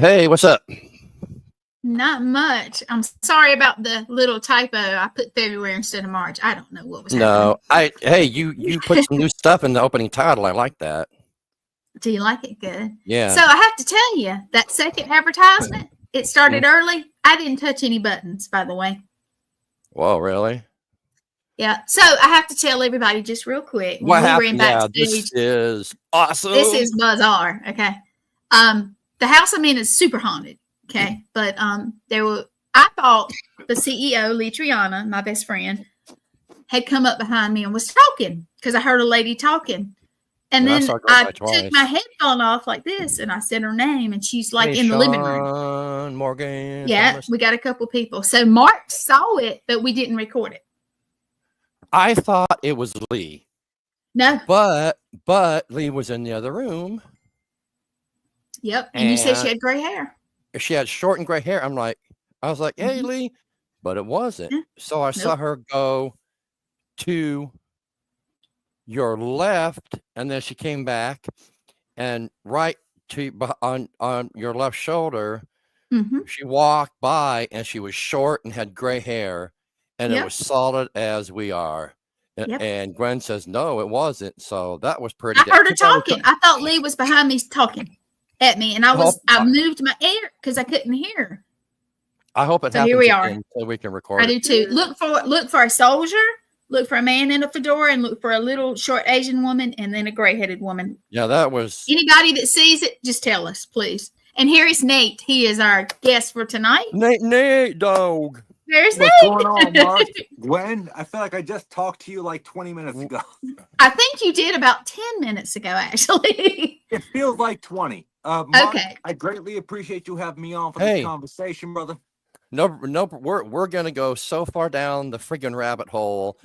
Hey, what's up? Not much. I'm sorry about the little typo. I put February instead of March. I don't know what was No, happening. you put some new stuff in the opening title. I like that. Do you like it? Good. Yeah. So I have to tell you that second advertisement, it started early. I didn't touch any buttons, by the way. Whoa, really? Yeah. So I have to tell everybody just real quick. When What we were in happened? Yeah, backstage, this is awesome. this is bizarre. Okay. The house I'm in is super haunted. Okay. But I thought the CEO, Lee Triana, my best friend, had come up behind me and was talking because I heard a lady talking. And then I took my headphone off like this and I said her name and she's like in the living room. Morgan. Yeah, Thomas. we got a couple people. So Mark saw it, but we didn't record it. I thought it was Lee. No. But Lee was in the other room. Yep. And you said she had gray hair. She had short and gray hair. I was like, hey, Lee. But it wasn't. Yeah. So I saw her go to your left, and then she came back, and right to on your left shoulder, she walked by, and she was short and had gray hair, and it was solid as we are. And Gwen says, no, it wasn't. So that was pretty. I heard her talking. I thought Lee was behind me talking at me, and I moved my ear because I couldn't hear. I hope it happens. Here we are. So we can record. I do too. Look for a soldier. Look for a man in a fedora, and look for a little short Asian woman, and then a gray-headed woman. Yeah, that was. Anybody that sees it, just tell us, please. And here is Nate. He is our guest for tonight. Nate, dog. There's Nate. What's going on, Mark? Gwen, I feel like I just talked to you like 20 minutes ago. I think you did about 10 minutes ago, actually. It feels like 20. Mark, okay. I greatly appreciate you having me on for this conversation, brother. No, we're gonna go so far down the friggin' rabbit hole.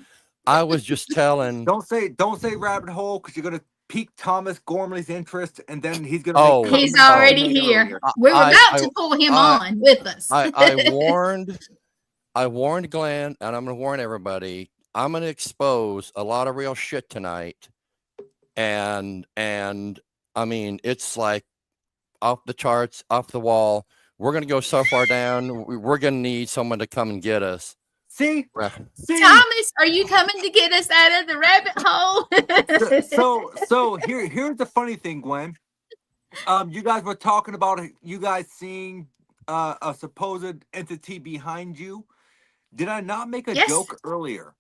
I was just telling. Don't say rabbit hole because you're gonna pique Thomas Gormley's interest, and then he's gonna. He's already here. We were about to pull him on with us. I warned Glenn, and I'm gonna warn everybody. I'm gonna expose a lot of real shit tonight, and I mean it's like off the charts, off the wall. We're going to go so far down. We're going to need someone to come and get us. See? Thomas, are you coming to get us out of the rabbit hole? so here's the funny thing, Gwen. You guys were talking about you guys seeing a supposed entity behind you. Did I not make a joke earlier?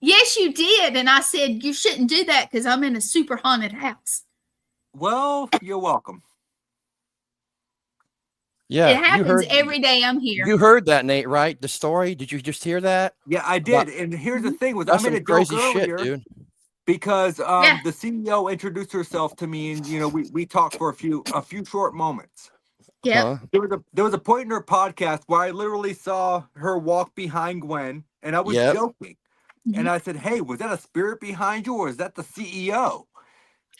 Yes, you did. And I said, you shouldn't do that because I'm in a super haunted house. Well, you're welcome. Yeah, it happens every day I'm here. You heard that, Nate, right? The story? Did you just hear that? Yeah, I did. And here's the thing: I made a joke earlier, dude. Because the CEO introduced herself to me, and we talked for a few short moments. Yeah. There was a point in her podcast where I literally saw her walk behind Gwen, and I was joking, and I said, "Hey, was that a spirit behind you, or is that the CEO?"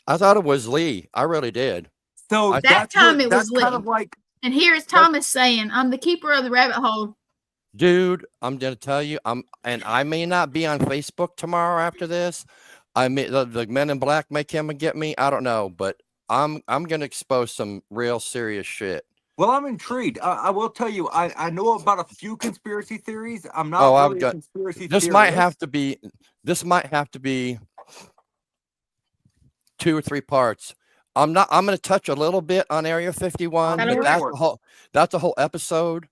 I thought it was Lee. I really did. So that time it was Lee. Kind of like. And here is Thomas saying, I'm the keeper of the rabbit hole. Dude, I'm going to tell you, I may not be on Facebook tomorrow after this. I may, the men in black may come and get me. I don't know, but I'm going to expose some real serious shit. Well, I'm intrigued. I will tell you, I know about a few conspiracy theories. I'm not really a conspiracy theorist. This might have to be 2 or 3 parts. I'm going to touch a little bit on Area 51. But that's a whole episode.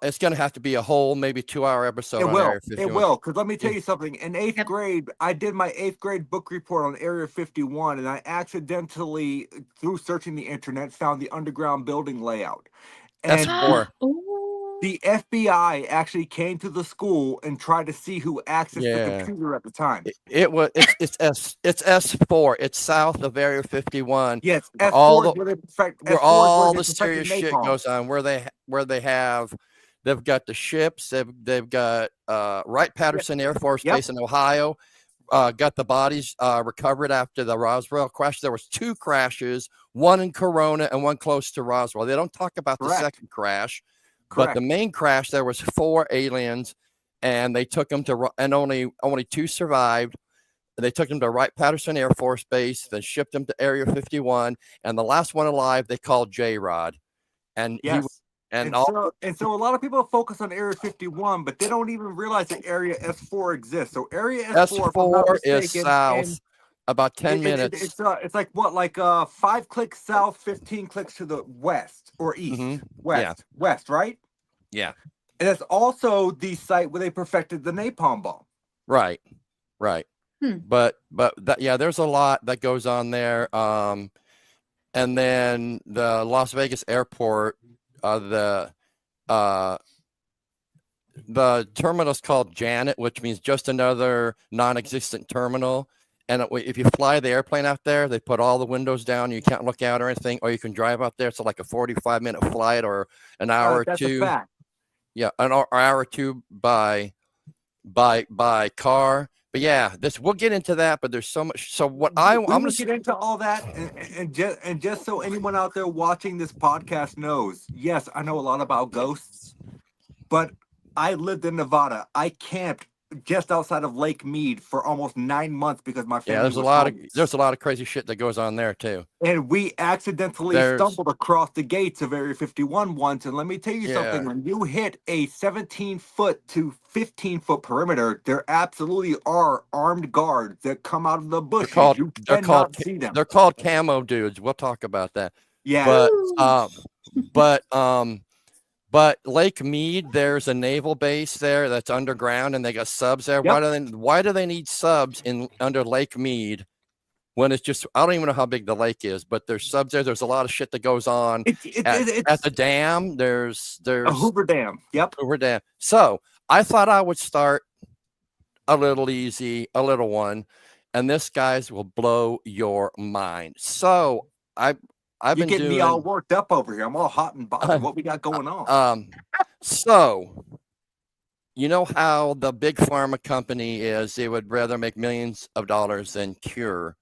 It's going to have to be a whole, maybe 2-hour episode. It will. Because let me tell you something. In 8th grade, I did my 8th grade book report on Area 51, and I accidentally, through searching the internet, found the underground building layout. And that's more. The FBI actually came to the school and tried to see who accessed the computer at the time. It's S4. It's south of Area 51. Yes, where all the serious shit goes on. They've got the ships. They've got Wright-Patterson Air Force Base in Ohio. Got the bodies recovered after the Roswell crash. There was 2 crashes, one in Corona and one close to Roswell. They don't talk about the second crash. But the main crash, there was 4 aliens, and they took them to, and only 2 survived. They took him to Wright-Patterson Air Force Base, then shipped him to Area 51, and the last one alive they called J-Rod. And Yes. and so a lot of people focus on Area 51, but they don't even realize that Area S4 exists. So Area S4, if I'm not S4 is mistaken, south about 10 minutes. It's like what, like 5 clicks south, 15 clicks to the west or east, west, right? Yeah. And that's also the site where they perfected the napalm bomb. Right. But there's a lot that goes on there. And then the Las Vegas airport, the terminal's called Janet, which means just another non-existent terminal. And if you fly the airplane out there, they put all the windows down. You can't look out or anything, or you can drive out there. It's like a 45-minute flight or an hour or That's two. a fact. Yeah, an hour or two by car. But yeah, we'll get into that. But there's so much. So what I'm going to get into all that, and just so anyone out there watching this podcast knows, yes, I know a lot about ghosts, but I lived in Nevada. I camped just outside of Lake Mead for almost 9 months because my family there's a lot of crazy shit that goes on there too. And we accidentally stumbled across the gates of Area 51 once. And let me tell you something, when you hit a 17-foot to 15-foot perimeter, there absolutely are armed guards that come out of the bushes. They're called see them. They're called camo dudes. We'll talk about that. Yeah. But Lake Mead, there's a naval base there that's underground, and they got subs there. Yep. Why do they need subs under Lake Mead when it's just, I don't even know how big the lake is, but there's subs there. There's a lot of shit that goes on at the dam. There's a Hoover Dam. Yep. Hoover Dam. So I thought I would start a little easy, a little one, and this, guys, will blow your mind. So You're getting me all worked up over here. I'm all hot and bothered. What we got going on? So you know how the big pharma company is? They would rather make millions of dollars than cure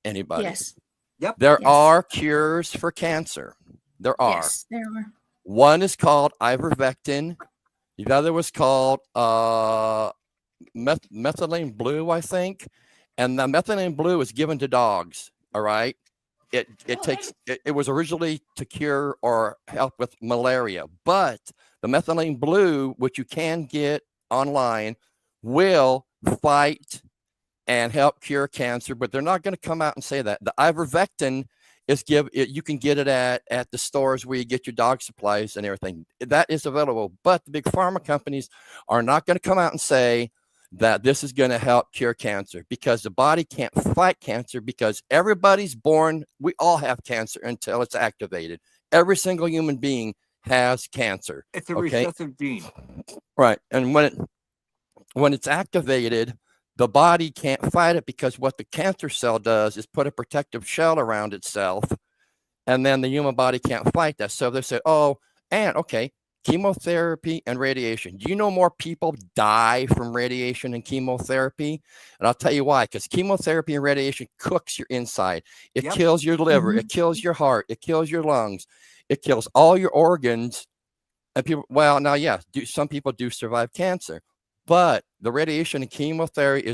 anybody. Yes. Yep. There are cures for cancer. There are. Yes, there are. One is called ivermectin. The other was called methylene blue, I think. And the methylene blue is given to dogs. All right. It was originally to cure or help with malaria, but the methylene blue, which you can get online, will fight and help cure cancer, but they're not going to come out and say that. The ivermectin is you can get it at the stores where you get your dog supplies and everything. That is available, but the big pharma companies are not going to come out and say that this is going to help cure cancer, because the body can't fight cancer, because everybody's born. We all have cancer until it's activated. Every single human being has cancer. It's a recessive gene. Right. And when it's activated, the body can't fight it, because what the cancer cell does is put a protective shell around itself, and then the human body can't fight that. So they say, chemotherapy and radiation. Do you know more people die from radiation and chemotherapy? And I'll tell you why. Because chemotherapy and radiation cooks your inside. It kills your liver. It kills your heart. It kills your lungs. It kills all your organs. And some people do survive cancer, but the radiation and chemotherapy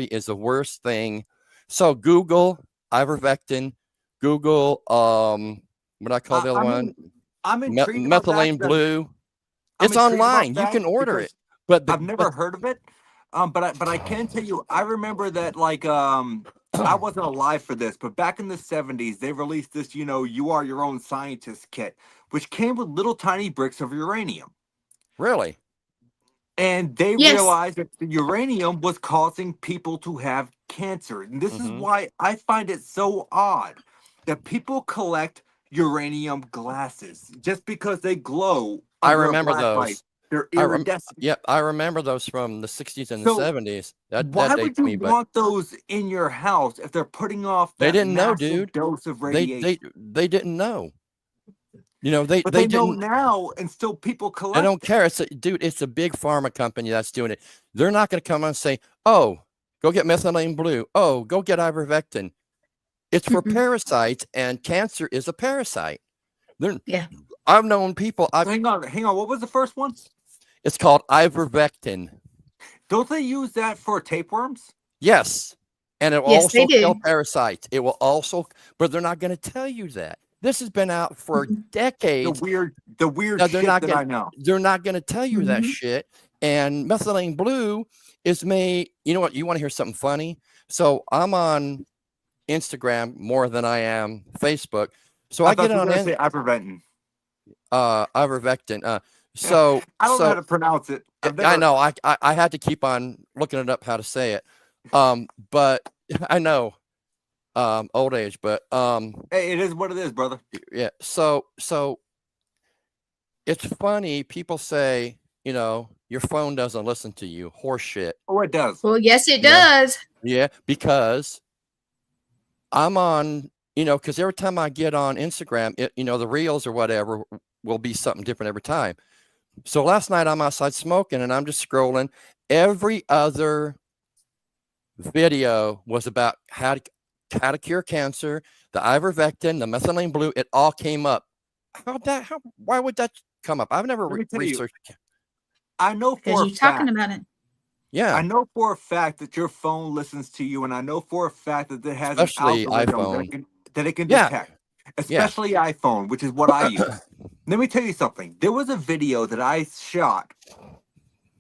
is the worst thing. So Google ivermectin. Google what I call the other one. I'm intrigued methylene blue. It's online. You can order it, but I've never heard of it. But I can tell you, I remember that I wasn't alive for this, but back in the 70s, they released this, you are your own scientist kit, which came with little tiny bricks of uranium. Really? And they realized that the uranium was causing people to have cancer. And this is why I find it so odd that people collect uranium glasses just because they glow. I remember those. Light. They're iridescent. I remember those from the 60s and the 70s. Why would you want those in your house if they're putting off that they didn't know, dude. dose of radiation? They didn't know. But they know now, and still people collect. I don't care. It's a big pharma company that's doing it. They're not going to come on and say, "Oh, go get methylene blue. Oh, go get ivermectin." It's for parasites, and cancer is a parasite. I've known people. Hang on. What was the first one? It's called ivermectin. Don't they use that for tapeworms? Yes. And it will Yes, they also kill do. parasites. It will also, but they're not going to tell you that. This has been out for Mhm. decades. The weird No, shit that I know. they're not going to tell you that Mhm. shit. And methylene blue is made. You know what? You want to hear something funny? So I'm on Instagram more than I am Facebook. So I thought get you were on going to say ivermectin. ivermectin. I don't know how to pronounce it. I know I had to keep on looking it up how to say it. But I know old age, but hey, it is what it is, brother. yeah. So it's funny. People say, your phone doesn't listen to you. Horse shit. Oh, it does. Well, yes, it You know? does. Yeah, because I'm on, because every time I get on Instagram, the reels or whatever will be something different every time. So last night I'm outside smoking and I'm just scrolling. Every other video was about how to cure cancer, the ivermectin, the methylene blue. It all came up. Why would that come up? I've never Let me tell you, researched. I know Because for a you're talking fact. about it. Yeah, I know for a fact that your phone listens to you, and I know for a fact that it has especially an algorithm iPhone. that it can Yeah, detect, yeah. especially iPhone, which is what I use. Let me tell you something. There was a video that I shot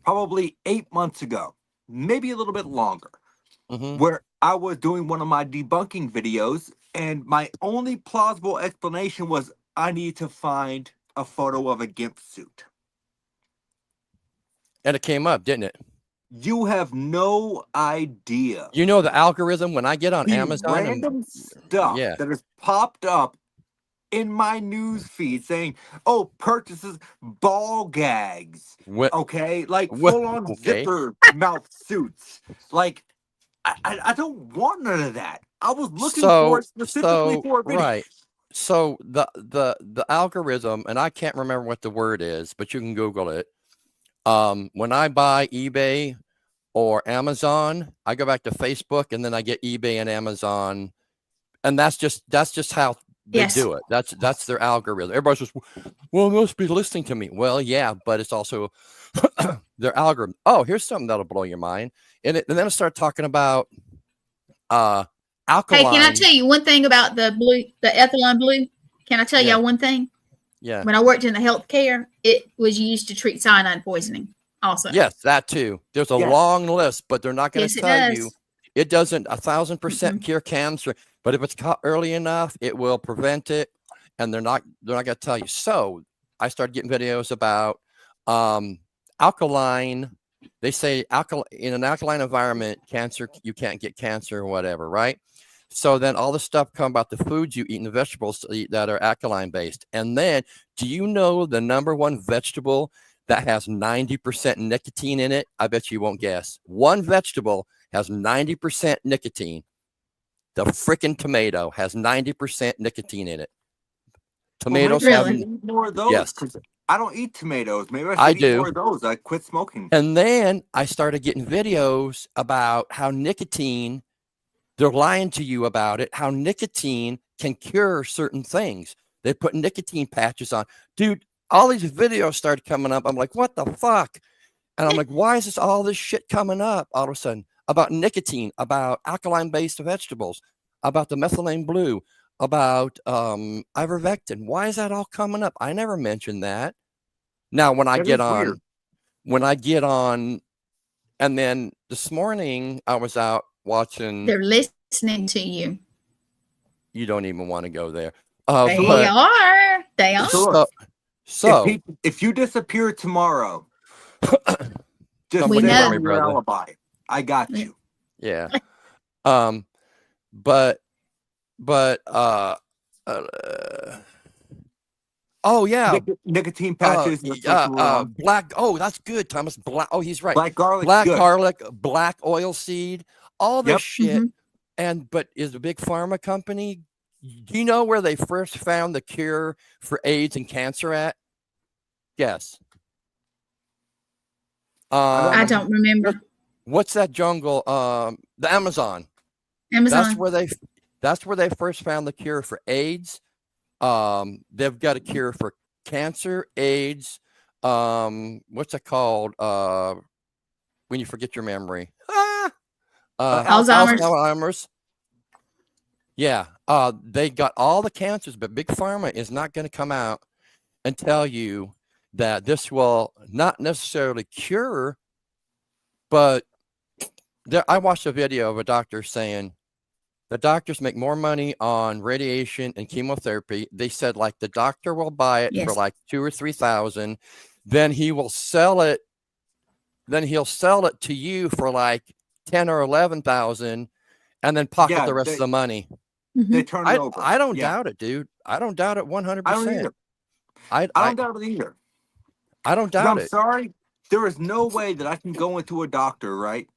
probably 8 months ago, maybe a little bit longer, Mm-hmm. where I was doing one of my debunking videos, and my only plausible explanation was I need to find a photo of a GIMP suit. And it came up, didn't it? You have no idea The algorithm when I get on the Amazon and random stuff yeah, that has popped up in my news feed saying, "Oh, purchases ball gags." what, Okay, like what, full on okay. zipper mouth suits. Like, I don't want none of that. I was looking for it specifically for a video. Right. So the algorithm, and I can't remember what the word is, but you can Google it. When I buy eBay or Amazon, I go back to Facebook and then I get eBay and Amazon, and that's just how they Yes. do it. That's their algorithm. Everybody says, "Well, it must be listening to me." Well, yeah, but it's also their algorithm. Oh, here's something that'll blow your mind, and then I start talking about alkaline. Hey, can I tell you one thing about the ethylene blue? Can I tell y'all one thing? Yeah. When I worked in the healthcare, it was used to treat cyanide poisoning. Also. Yes, that too. There's a long list, but they're not going to tell you. It doesn't 1,000% cure cancer, but if it's caught early enough, it will prevent it, and they're not going to tell you. So I started getting videos about alkaline. They say in an alkaline environment, cancer, you can't get cancer or whatever, right? So then all the stuff come about the foods you eat and the vegetables you eat that are alkaline based. And then, do you know the number one vegetable that has 90% nicotine in it? I bet you won't guess. One vegetable has 90% nicotine. The freaking tomato has 90% nicotine in it. Tomatoes have more of those. Yes. I don't eat tomatoes. Maybe I should eat more of those. I quit smoking. And then I started getting videos about how nicotine, they're lying to you about it, how nicotine can cure certain things. They put nicotine patches on. Dude, all these videos started coming up. I'm like, what the fuck? And I'm like, why is all this shit coming up all of a sudden about nicotine, about alkaline-based vegetables, about the methylene blue, about ivermectin? Why is that all coming up? I never mentioned that. Now, when I get on, and then this morning I was out watching. They're listening to you. You don't even want to go there. They are. They are. So if you disappear tomorrow, just we know your alibi. I got you. Yeah. But oh yeah, nicotine patches. Black. Oh, that's good, Thomas. Black. Oh, he's right. Black garlic. Garlic. Black oil seed. All this shit. But is a big pharma company? Do you know where they first found the cure for AIDS and cancer at? Yes. I don't remember. What's that jungle? The Amazon. That's where they first found the cure for AIDS. They've got a cure for cancer, AIDS. What's it called? When you forget your memory. Alzheimer's. Yeah. They got all the cancers, but Big Pharma is not going to come out and tell you that this will not necessarily cure, but I watched a video of a doctor saying the doctors make more money on radiation and chemotherapy. They said like the doctor will buy it for like $2,000 or $3,000, then he will sell it. Then he'll sell it to you for like 10 or 11,000, and then pocket the rest of the money. They turn it over. I don't doubt it, dude. I don't doubt it 100%. I don't either. I don't doubt it either. I don't doubt it. I'm sorry. There is no way that I can go into a doctor, right?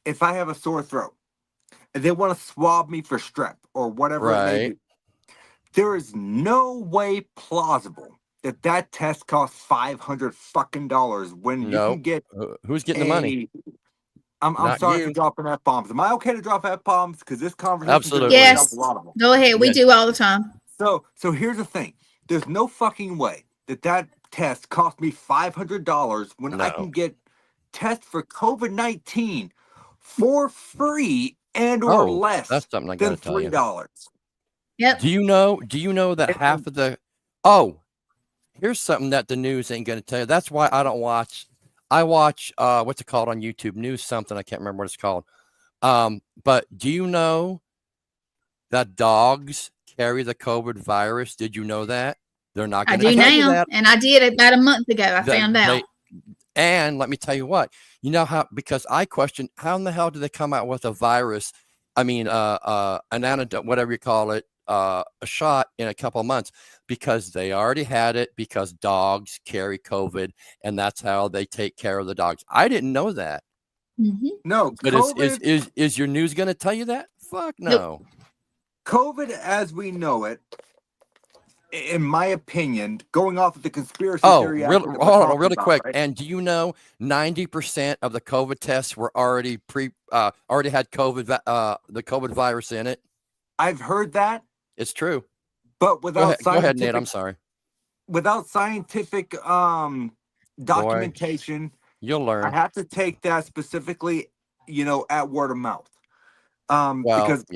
If I have a sore throat and they want to swab me for strep or whatever it may be, there is no way plausible that test costs $500 fucking when you can get. Who's getting the money? I'm sorry for dropping F-bombs. Am I okay to drop F-bombs? Because this conversation absolutely yes. Go ahead. We do all the time. So here's the thing. There's no fucking way that test cost me $500 when I can get tests for COVID-19 for free and or less that's something I than gotta tell you. $3. Yep. Do you know that half of the here's something that the news ain't gonna tell you. That's why I don't watch. I watch what's it called on YouTube? News something. I can't remember what it's called. But do you know that dogs carry the COVID virus? Did you know that? They're not going to I do now, and I did about a month ago. I found out. And let me tell you what. You know how? Because I questioned how in the hell did they come out with a virus? I mean, an antidote, whatever you call it, a shot in a couple of months, because they already had it, because dogs carry COVID, and that's how they take care of the dogs. I didn't know that. No, but is your news going to tell you that? Fuck no. Nope. COVID as we know it, in my opinion, going off of the conspiracy theory. Hold on, really quick. Right? And do you know 90% of the COVID tests were already already had COVID, the COVID virus in it? I've heard that. It's true. But without go ahead, Nate. I'm sorry. Without scientific documentation, you'll learn. I have to take that specifically, at word of mouth. Because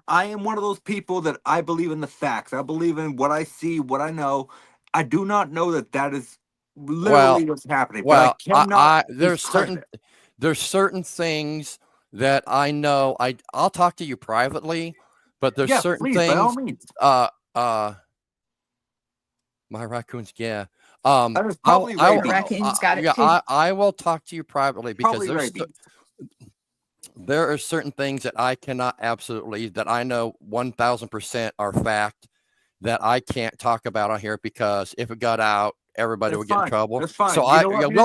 I am one of those people that I believe in the facts. I believe in what I see, what I know. I do not know that is literally what's happening. Well, but I cannot there's certain things that I know. I'll talk to you privately, but there's certain things. By all means. My raccoons, raccoons got it too. I will talk to you privately, because there are certain things that I cannot that I know 1,000% are fact that I can't talk about on here, because if it got out, everybody would get in trouble. That's fine. So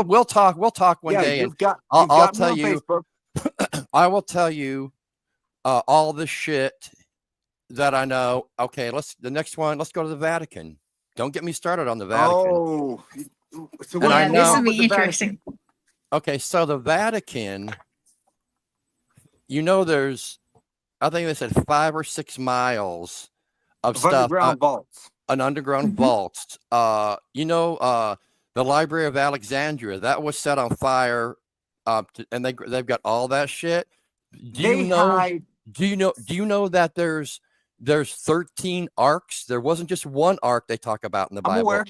we'll talk one day, and I'll tell you. I will tell you all the shit that I know. Okay, let's go to the Vatican. Don't get me started on the Vatican. Oh, so this will be interesting. Okay, so the Vatican, there's, I think they said 5 or 6 miles of stuff. Underground vaults. An underground vaults. The Library of Alexandria, that was set on fire, and they've got all that shit. Do you know that there's 13 arks? There wasn't just one ark they talk about in the Bible. Aware.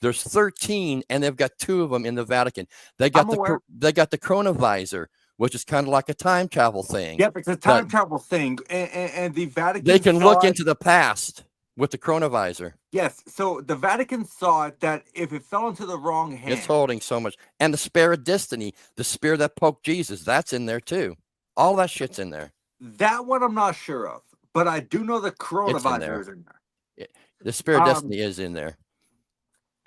There's 13, and they've got 2 of them in the Vatican. They got the chronovisor, which is kind of like a time travel thing. Yep, it's a time travel thing, and the Vatican. They can look into the past with the chronovisor. Yes, so the Vatican saw it, that if it fell into the wrong hand, it's holding so much. And the spear of destiny, the spear that poked Jesus, that's in there too. All that shit's in there. That one I'm not sure of, but I do know the coronavirus is in there. The spear of destiny is in there.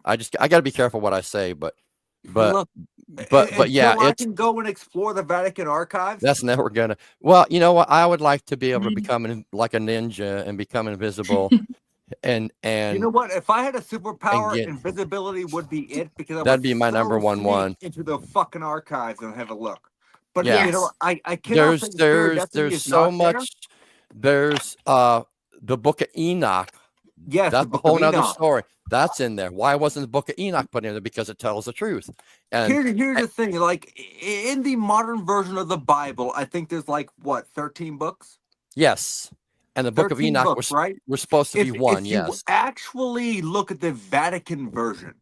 I got to be careful what I say, but yeah, I can go and explore the Vatican archives. That's never gonna. Well, you know what? I would like to be able to become like a ninja and become invisible. and you know what? If I had a superpower, invisibility would be it, because that'd be my number one. Into the fucking archives and have a look. But I There's cannot. so much. There's the Book of Enoch. Yes, that's a whole nother story. That's in there. Why wasn't the Book of Enoch put in there? Because it tells the truth. And Here's the thing, like in the modern version of the Bible, I think there's like what, 13 books? yes, and the Book of 13 Enoch books, right? was supposed to be one. If you Yes, actually look at the Vatican version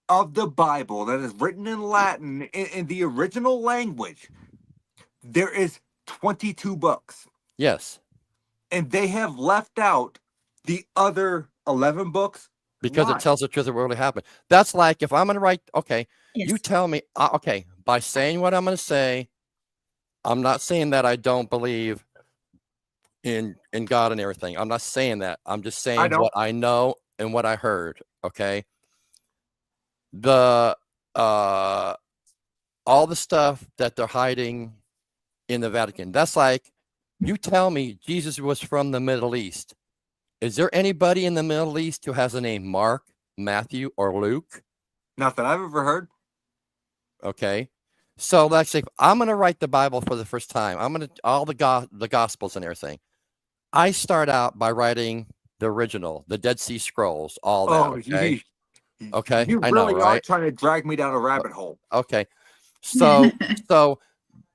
of the Bible that is written in Latin in the original language, there is 22 books. yes, And they have left out the other 11 books because Why? it tells the truth of what really happened. That's like if I'm going to write. Okay, Yes. you tell me. Okay, by saying what I'm going to say, I'm not saying that I don't believe in God and everything. I'm not saying that. I'm just saying don't. what I know and what I heard. Okay. The all the stuff that they're hiding in the Vatican. That's like you tell me Jesus was from the Middle East. Is there anybody in the Middle East who has the name Mark, Matthew, or Luke? Not that I've ever heard. Okay. So let's say I'm going to write the Bible for the first time. I'm going to all the Gospels and everything. I start out by writing the original, the Dead Sea Scrolls, all that. Okay. Okay. You I know, really are right? trying to drag me down a rabbit hole. Okay. So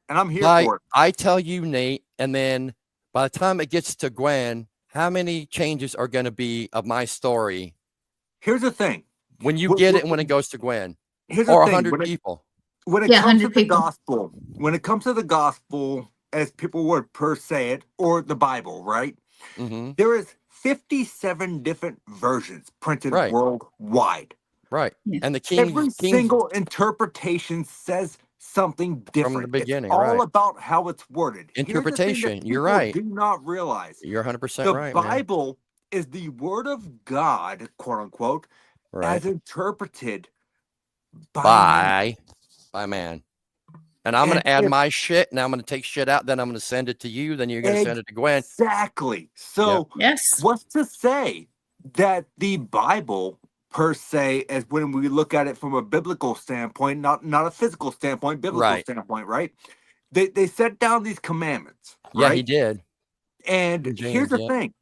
And I'm here for it. I tell you, Nate, and then by the time it gets to Gwen, how many changes are going to be of my story Here's the thing. when you get it and when it goes to Gwen? Here's Or the thing. 100 people? When it Yeah, comes to 100 the people. gospel, when it comes to the gospel, as people would per say it, or the Bible, right? Mm-hmm. There is 57 different versions printed Right. worldwide. Right. Yeah. And the Every single interpretation says something different. from the beginning, it's all right? about how it's worded. Interpretation. Here's the thing that You're people right. do not realize. You're 100% The right, man. Bible is the word of God, quote unquote, Right. as interpreted by man. And I'm going to add my shit. Now I'm going to take shit out. Then I'm going to send it to you. Then you're going to send it to Gwen. Exactly. So Yes. what's to say that the Bible per se, as when we look at it from a biblical standpoint, not a physical standpoint, biblical standpoint, right? They set down these commandments. Yeah, right? he did. And James, here's the thing.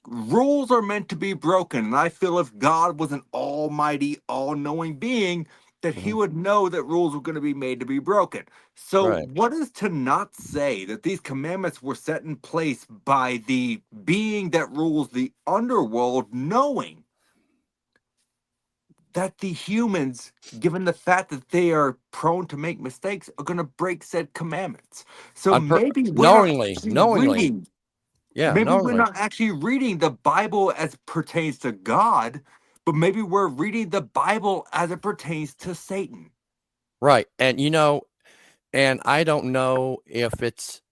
Rules are meant to be broken. And I feel if God was an almighty, all-knowing being, that he would know that rules were going to be made to be broken. So what is to not say that these commandments were set in place by the being that rules the underworld, knowing that the humans, given the fact that they are prone to make mistakes, are going to break said commandments? So maybe knowingly. Yeah, maybe we're not actually reading the Bible as pertains to God, but maybe we're reading the Bible as it pertains to Satan. Right. And, and I don't know if it's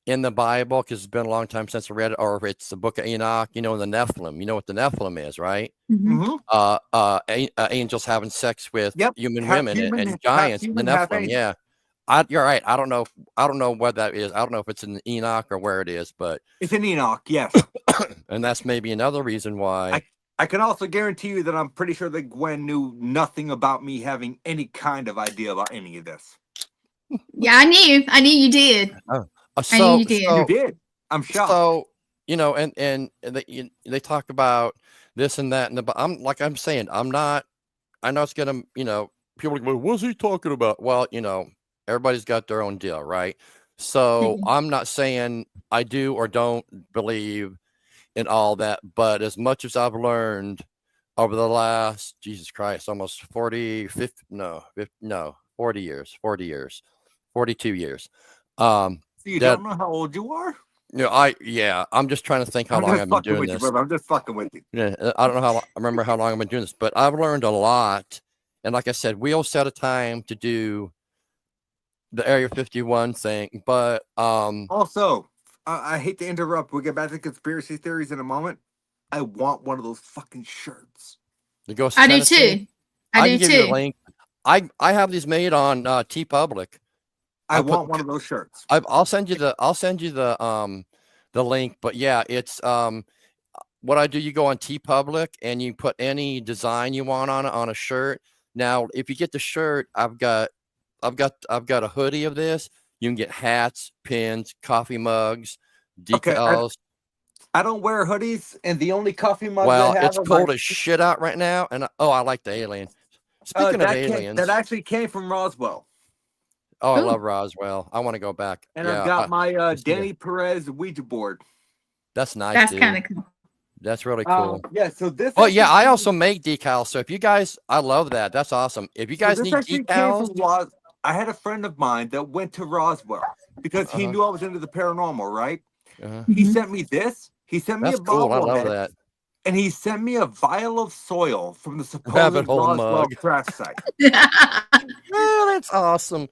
in the Bible because it's been a long time since I read it, or if it's the Book of Enoch, the Nephilim. You know what the Nephilim is, right? Mm-hmm. Angels having sex with human Half women human, and giants. half The human, half Nephilim, angel. yeah. You're right. I don't know what that is. I don't know if it's in Enoch or where it is, but it's in Enoch, yes. And that's maybe another reason why. I can also guarantee you that I'm pretty sure that Gwen knew nothing about me having any kind of idea about any of this. Yeah, I knew you did. I knew you did. You did. I'm shocked. So, and they talk about this and that, and I'm saying, I know it's gonna, people are like, well, what's he talking about? Well, everybody's got their own deal, right? So I'm not saying I do or don't believe in all that, but as much as I've learned over the last, Jesus Christ, almost 40 years, 42 years. So you don't know how old you are? I'm just trying to think how long I've been doing this. I'm just fucking with you. Yeah, I don't know I remember how long I've been doing this, but I've learned a lot. And like I said, we'll set a time to do the Area 51 thing, but also, I hate to interrupt. We'll get back to conspiracy theories in a moment. I want one of those fucking shirts. I do too. I can give you the link. I have these made on TeePublic. I want one of those shirts. I'll send you the link. But yeah, it's what I do. You go on TeePublic and you put any design you want on a shirt. Now, if you get the shirt, I've got a hoodie of this. You can get hats, pins, coffee mugs, decals. I don't wear hoodies, and the only coffee mugs Well, I have it's are cold my, as shit out right now, and I like the alien. Speaking of aliens, that actually came from Roswell. oh, I Ooh. love Roswell. I want to go back. And Yeah, I've got my let's see Danny Perez Ouija board. that's nice, That's dude. kind of cool. That's really cool. Yeah, so this. Oh yeah, I actually also make decals. So if you guys, I love that. That's awesome. If you guys this need actually came decals, from I had a friend of mine that went to Roswell because he knew I was into the paranormal, right? He Mhm. sent me this. He sent me that's a cool. I love bobblehead, that. and he sent me a vial of soil from the Rabbit supposed hole Roswell mug. crash site. Oh, that's awesome.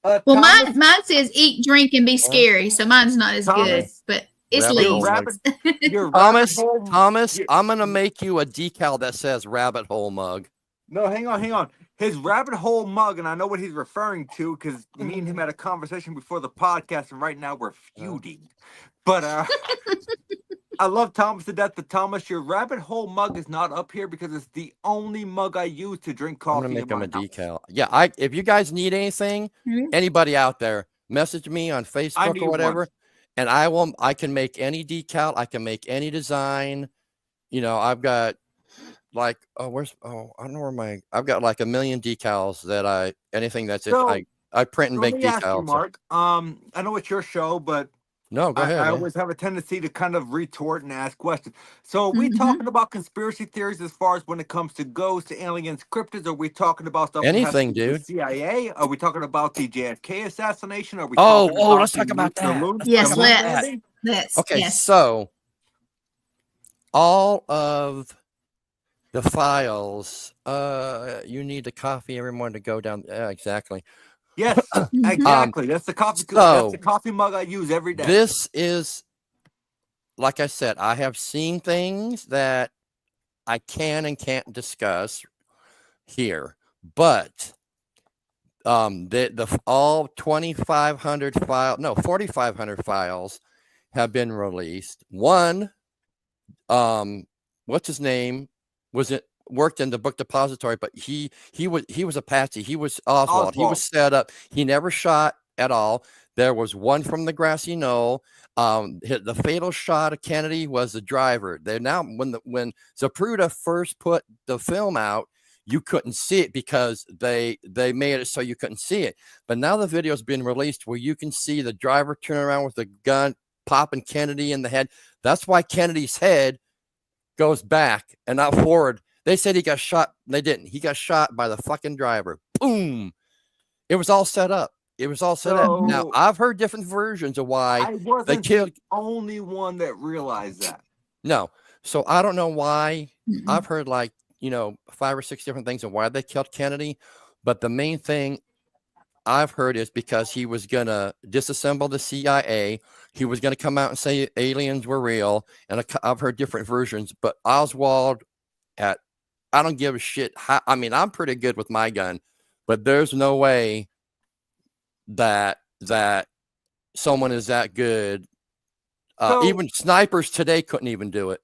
Well, Thomas, mine says eat, drink, and be scary. So mine's not as good, Thomas, but it's Rabbit hole Lee's. mug. your rabbit Thomas, hole. Thomas, I'm gonna make you a decal that says rabbit hole mug. No, hang on. His rabbit hole mug, and I know what he's referring to because me and him had a conversation before the podcast, and right now we're feuding. But I love Thomas to death, but Thomas, your rabbit hole mug is not up here because it's the only mug I use to drink I'm coffee. gonna make in him my a house. decal. Yeah, if you guys need anything, anybody out there, message me on Facebook need or whatever, one. and I can make any decal. I can make any design. You know, I've got like I don't know where I've got like 1 million decals that anything that's So, I print and let make me ask you, decals. Mark. I know it's your show, but No, go ahead. I Man. always have a tendency to kind of retort and ask questions. So, are we talking about conspiracy theories as far as when it comes to ghosts, aliens, cryptids? Are we talking about stuff that has Anything, to do with dude. CIA? Are we talking about the JFK assassination? Are we Oh, talking about let's the talk about that. moon- Let's Yes, talk about let's. that. Let's. Okay, Yes. so all of the files, you need the coffee every morning to go down. Yeah, exactly. Yes, exactly. That's the coffee. So, that's the coffee mug I use every day. This is, like I said, I have seen things that I can and can't discuss here, but the all 2,500 no 4,500 files have been released. One, what's his name? Worked in the book depository, but he was a patsy. He was Oswald. He was set up. He never shot at all. There was one from the grassy knoll. The fatal shot of Kennedy was the driver. They now when Zapruder first put the film out, you couldn't see it because they made it so you couldn't see it. But now the video's been released where you can see the driver turn around with a gun, popping Kennedy in the head. That's why Kennedy's head goes back and not forward. They said he got shot. They didn't. He got shot by the fucking driver. Boom. It was all set up. It was all set up. Now, I've heard different versions of why they killed. The only one that realized that. No. So I don't know why. I've heard 5 or 6 different things of why they killed Kennedy. But the main thing I've heard is because he was going to disassemble the CIA. He was going to come out and say aliens were real. And I've heard different versions. But Oswald I don't give a shit. I mean, I'm pretty good with my gun, but there's no way that someone is that good. Even snipers today couldn't even do it.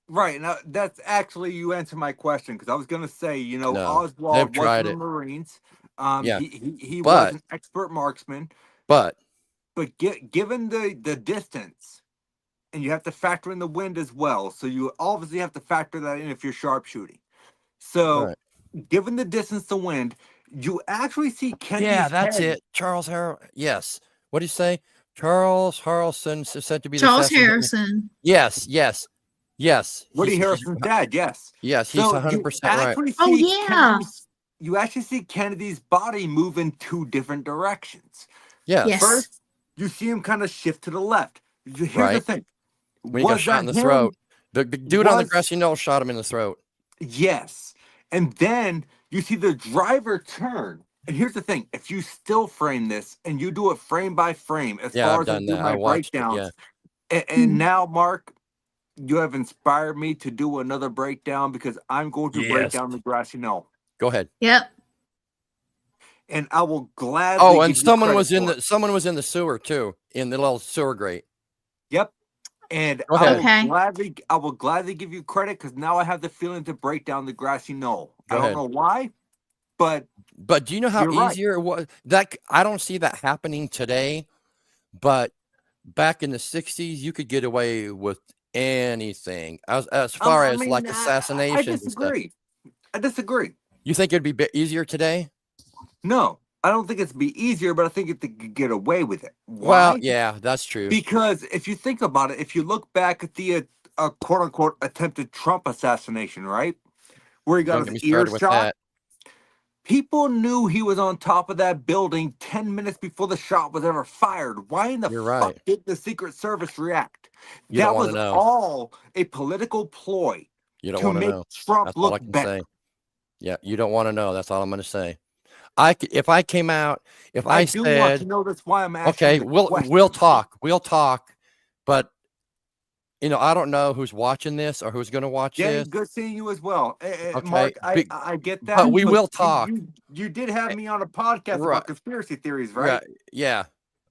Right. Now, that's actually, you answered my question because I was going to say, No, Oswald was in the Marines. Yeah. He was an expert marksman. But given the distance, and you have to factor in the wind as well. So you obviously have to factor that in if you're sharpshooting. So given the distance, the wind, you actually see Kennedy's yeah, that's head. it. Charles Harrison. Yes. What do you say? Charles Harrison is said to be Charles the Harrison. Yes. Woody Harrison's dad. Yes. Yes, he's 100% right. Oh yeah. You actually see Kennedy's body move in 2 different directions. Yes. First, you see him kind of shift to the left. Here's the thing. When he got shot in the throat. The dude on the grassy knoll shot him in the throat. Yes. And then you see the driver turn. And here's the thing. If you still frame this and you do it frame by frame, as far as I do my breakdowns. And now, Mark, you have inspired me to do another breakdown because I'm going to break down the grassy knoll. Go ahead. Yep. And I will gladly. Oh, and someone was in the sewer too, in the little sewer grate. Yep. And I will gladly give you credit because now I have the feeling to break down the grassy knoll. I don't know why, but do you know how easier it was? That I don't see that happening today, but back in the 60s, you could get away with anything as far as like I assassinations and stuff. disagree. I disagree. You think it'd be easier today? No, I don't think it'd be easier, but I think it could get away with it. Why? Well, yeah, that's true. Because if you think about it, if you look back at the quote unquote attempted Trump assassination, right, where he got Don't get me his ear started with shot, that. people knew he was on top of that building 10 minutes before the shot was ever fired. Why in the You're fuck right. did the Secret Service react? You don't That wanna was know. all a political ploy You don't to want to make know. Trump That's all I look can better. say. Yeah, you don't want to know. That's all I'm going to say. If I came out, if I I do want to said, know. That's why I'm asking. okay, the we'll question. talk, but I don't know who's watching this or who's going to watch Danny, this. good seeing you as well. Okay, Mark, I get that. but we will talk. You did have me on a podcast Right. about conspiracy theories, right? Yeah.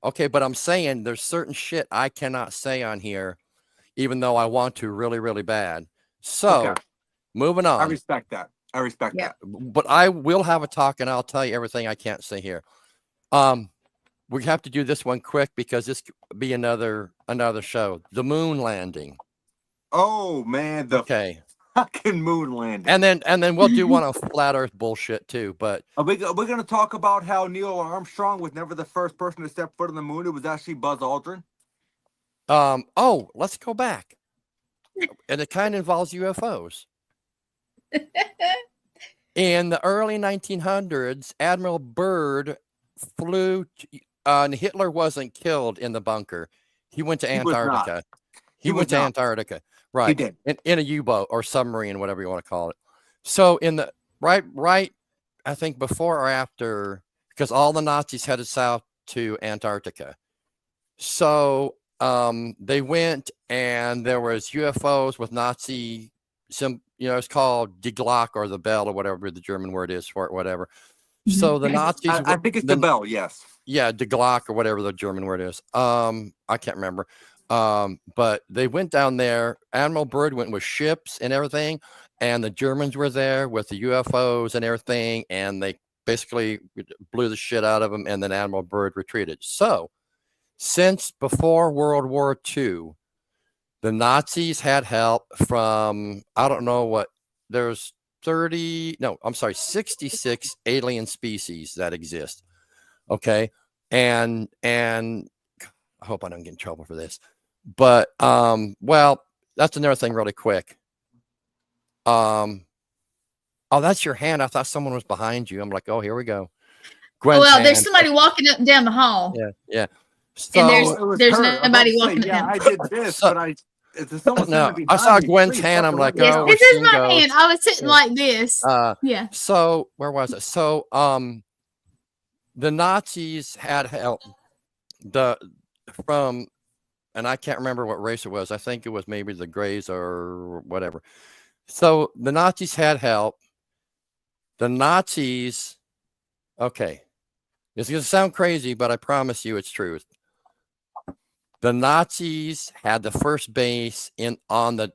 Okay, but I'm saying there's certain shit I cannot say on here, even though I want to really, really bad. So, Okay. moving on. I respect that. That. But I will have a talk, and I'll tell you everything I can't say here. We have to do this one quick because this could be another show. The moon landing. Oh man, the fucking moon landing. And then we'll do one on flat Earth bullshit too. But are we going to talk about how Neil Armstrong was never the first person to step foot on the moon? It was actually Buzz Aldrin. Oh, let's go back. And it kind of involves UFOs. In the early 1900s, Admiral Byrd flew. And Hitler wasn't killed in the bunker. He went to Antarctica. He went to Antarctica. Right. He did. In a U-boat or submarine, whatever you want to call it. So in the right, I think before or after, because all the Nazis headed south to Antarctica. So they went, and there was UFOs with Nazi, it's called Die Glock or the bell or whatever the German word is for it, whatever. So the Nazis, I think it's the bell, yes. Yeah, Die Glock or whatever the German word is. I can't remember. But they went down there. Admiral Byrd went with ships and everything, and the Germans were there with the UFOs and everything, and they basically blew the shit out of them, and then Admiral Byrd retreated. So, since before World War II, the Nazis had help from, I don't know what, there's 66 alien species that exist. Okay. And I hope I don't get in trouble for this, but, well, that's another thing really quick. Oh, that's your hand. I thought someone was behind you. I'm like, oh, here we go. Gwen's hand. There's somebody walking up and down the hall. Yeah. So, and there's nobody walking up. I did this, but I saw Gwen's hand. I'm like, oh, this is my hand. I was sitting like this. Yeah. So where was it? So, the Nazis had help and I can't remember what race it was. I think it was maybe the Greys or whatever. So the Nazis had help. The Nazis, okay, it's going to sound crazy, but I promise you it's truth. The Nazis had the first base on the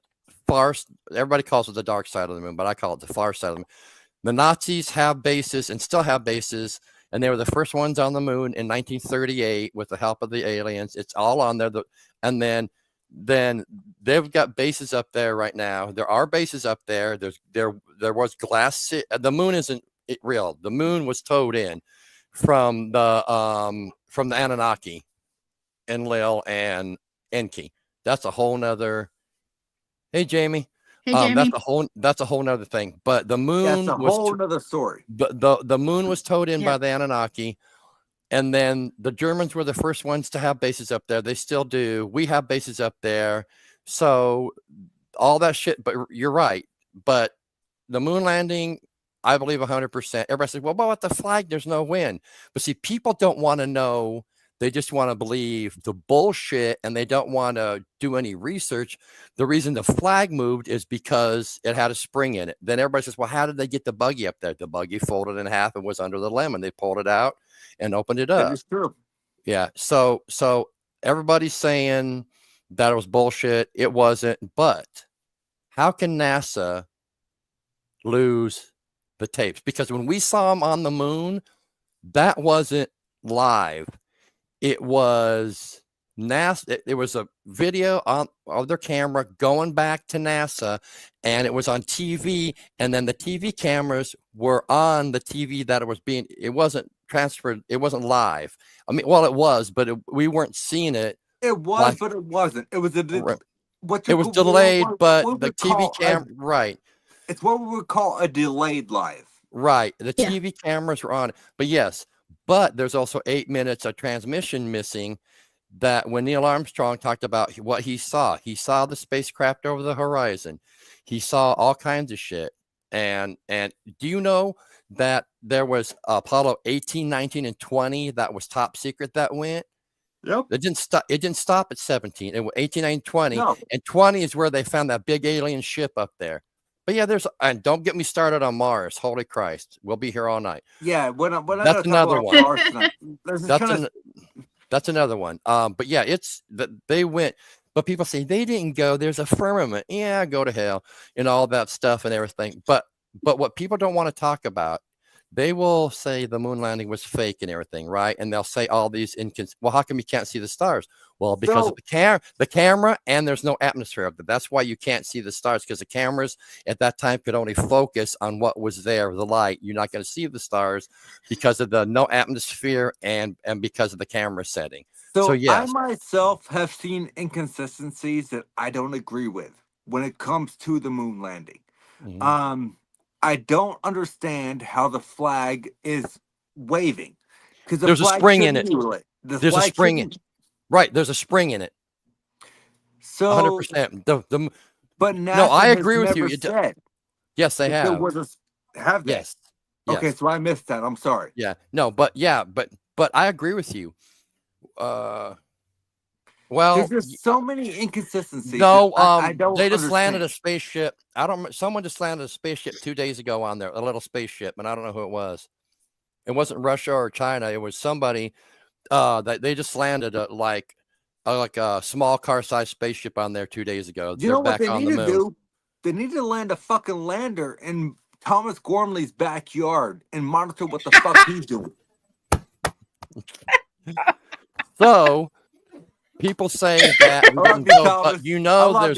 far, everybody calls it the dark side of the moon, but I call it the far side of the moon. The Nazis have bases and still have bases, and they were the first ones on the moon in 1938 with the help of the aliens. It's all on there. And then they've got bases up there right now. There are bases up there. There was glass. The moon isn't real. The moon was towed in from the Anunnaki, Enlil and Enki. That's a whole nother. Hey, Jamie. Hey, Jamie. That's a whole nother thing. But the moon was a whole nother story. The moon was towed in by the Anunnaki, and then the Germans were the first ones to have bases up there. They still do. We have bases up there. So all that shit. But you're right. But the moon landing, I believe 100%. Everybody says, well, about the flag, there's no wind. But see, people don't want to know. They just want to believe the bullshit, and they don't want to do any research. The reason the flag moved is because it had a spring in it. Then everybody says, well, how did they get the buggy up there? The buggy folded in half and was under the lemon. They pulled it out and opened it up. That is true. Yeah. So everybody's saying that it was bullshit. It wasn't. But how can NASA lose the tapes? Because when we saw them on the moon, that wasn't live. It was NASA, it was a video of their camera going back to NASA, and it was on TV, and then the TV cameras were on the TV that it wasn't transferred, it wasn't live. I mean, well, it was, but we weren't seeing it. It was, but it wasn't. It was it was delayed, but the TV camera, right. It's what we would call a delayed live. Right. The TV cameras were on, but yes, but there's also 8 minutes of transmission missing. That when Neil Armstrong talked about what he saw the spacecraft over the horizon. He saw all kinds of shit. And do you know that there was Apollo 18, 19, and 20 that was top secret that went? Yep. It didn't stop at 17. It was 18, 19, 20. No. And 20 is where they found that big alien ship up there. But yeah, and don't get me started on Mars. Holy Christ. We'll be here all night. Yeah, that's another one. Mars That's another one. But yeah, it's that they went, but people say they didn't go. There's a firmament. Yeah, go to hell and all that stuff and everything. But what people don't want to talk about, they will say the moon landing was fake and everything, right? And they'll say all these well, how come you can't see the stars? Well, because of the camera, and there's no atmosphere of it. That's why you can't see the stars, because the cameras at that time could only focus on what was there, the light. You're not going to see the stars because of the no atmosphere and because of the camera setting. So yes. I myself have seen inconsistencies that I don't agree with when it comes to the moon landing. Mm-hmm. I don't understand how the flag is waving, because there's a spring in it. There's a spring in it. Right, there's a spring in it. So 100%. But NASA no, I agree with you. Yes, they have. Have they? Yes. Okay, so I missed that. I'm sorry. Yeah. No, but I agree with you. Well, there's just so many inconsistencies. No, I don't they just understand. landed a spaceship. Someone just landed a spaceship 2 days ago on there, a little spaceship, and I don't know who it was. It wasn't Russia or China. It was somebody that they just landed like a small car-sized spaceship on there 2 days ago. You know what they need to do? They need to land a fucking lander in Thomas Gormley's backyard and monitor what the fuck he's doing. So people say that we didn't go, but you know,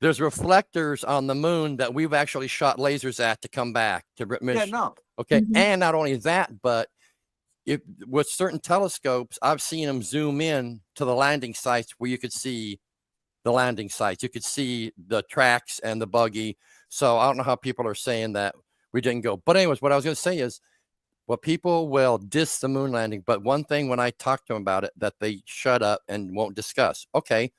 there's reflectors on the moon that we've actually shot lasers at to come back to. Yeah, no. Okay, and not only that, but with certain telescopes, I've seen them zoom in to the landing sites where you could see the landing sites. You could see the tracks and the buggy. So I don't know how people are saying that we didn't go. But anyways, what I was going to say is, well, people will diss the moon landing, but one thing when I talk to them about it, that they shut up and won't discuss. Okay,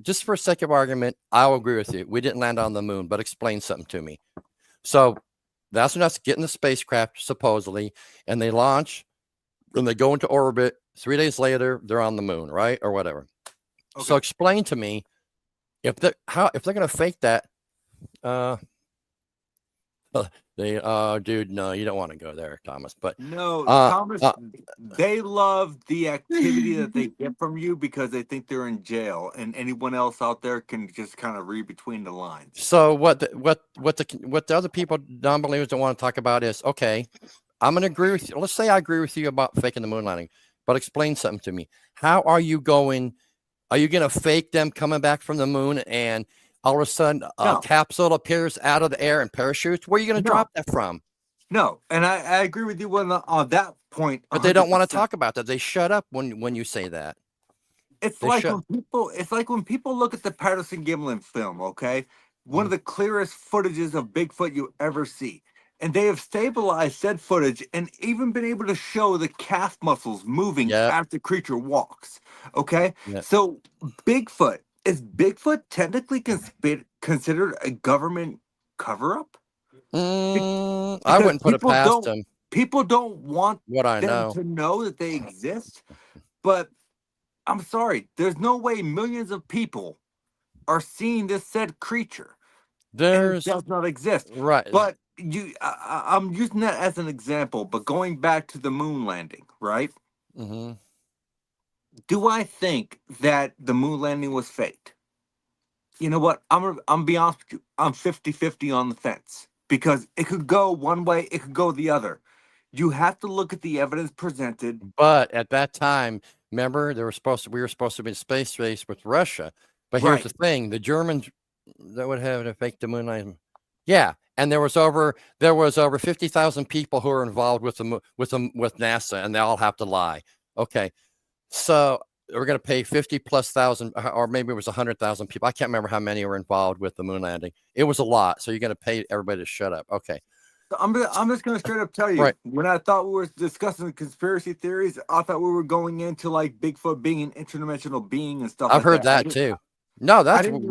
just for sake of argument, I'll agree with you. We didn't land on the moon, but explain something to me. So that's when us getting the spacecraft, supposedly, and they launch, and they go into orbit. 3 days later, they're on the moon, right? Or whatever. Okay. So explain to me if they're going to fake that. Dude, no, you don't want to go there, Thomas. But no, Thomas, they love the activity that they get from you because they think they're in jail, and anyone else out there can just kind of read between the lines. So what the other people, non-believers, don't want to talk about is, okay, I'm going to agree with you. Let's say I agree with you about faking the moon landing, but explain something to me. How are you going? Are you going to fake them coming back from the moon and all of a sudden a capsule appears out of the air and parachutes? Where are you going to drop that from? No, and I agree with you on that point. 100%. But they don't want to talk about that. They shut up when you say that. It's like when people look at the Patterson-Gimlin film, okay? One of the clearest footages of Bigfoot you ever see. And they have stabilized said footage and even been able to show the calf muscles moving as the creature walks. Okay? Yep. So Bigfoot, is Bigfoot technically considered a government cover-up? I wouldn't put it past them. People don't want them to know that they exist, but I'm sorry, there's no way millions of people are seeing this said creature. It does not exist. Right. But I'm using that as an example, but going back to the moon landing, right? Mm-hmm. Do I think that the moon landing was faked? You know what? I'm be honest with you. I'm 50-50 on the fence because it could go one way, it could go the other. You have to look at the evidence presented. But at that time, Remember, we were supposed to be in space race with Russia. But here's the thing: the Germans that would have to fake the moon landing. Yeah, and there was over 50,000 people who are involved with NASA, and they all have to lie. Okay, so we're going to pay 50,000+, or maybe it was 100,000 people. I can't remember how many were involved with the moon landing. It was a lot, so you're going to pay everybody to shut up. Okay. I'm just gonna straight up tell you, when I thought we were discussing the conspiracy theories, I thought we were going into like Bigfoot being an interdimensional being and stuff. I've heard that too. No, that's I didn't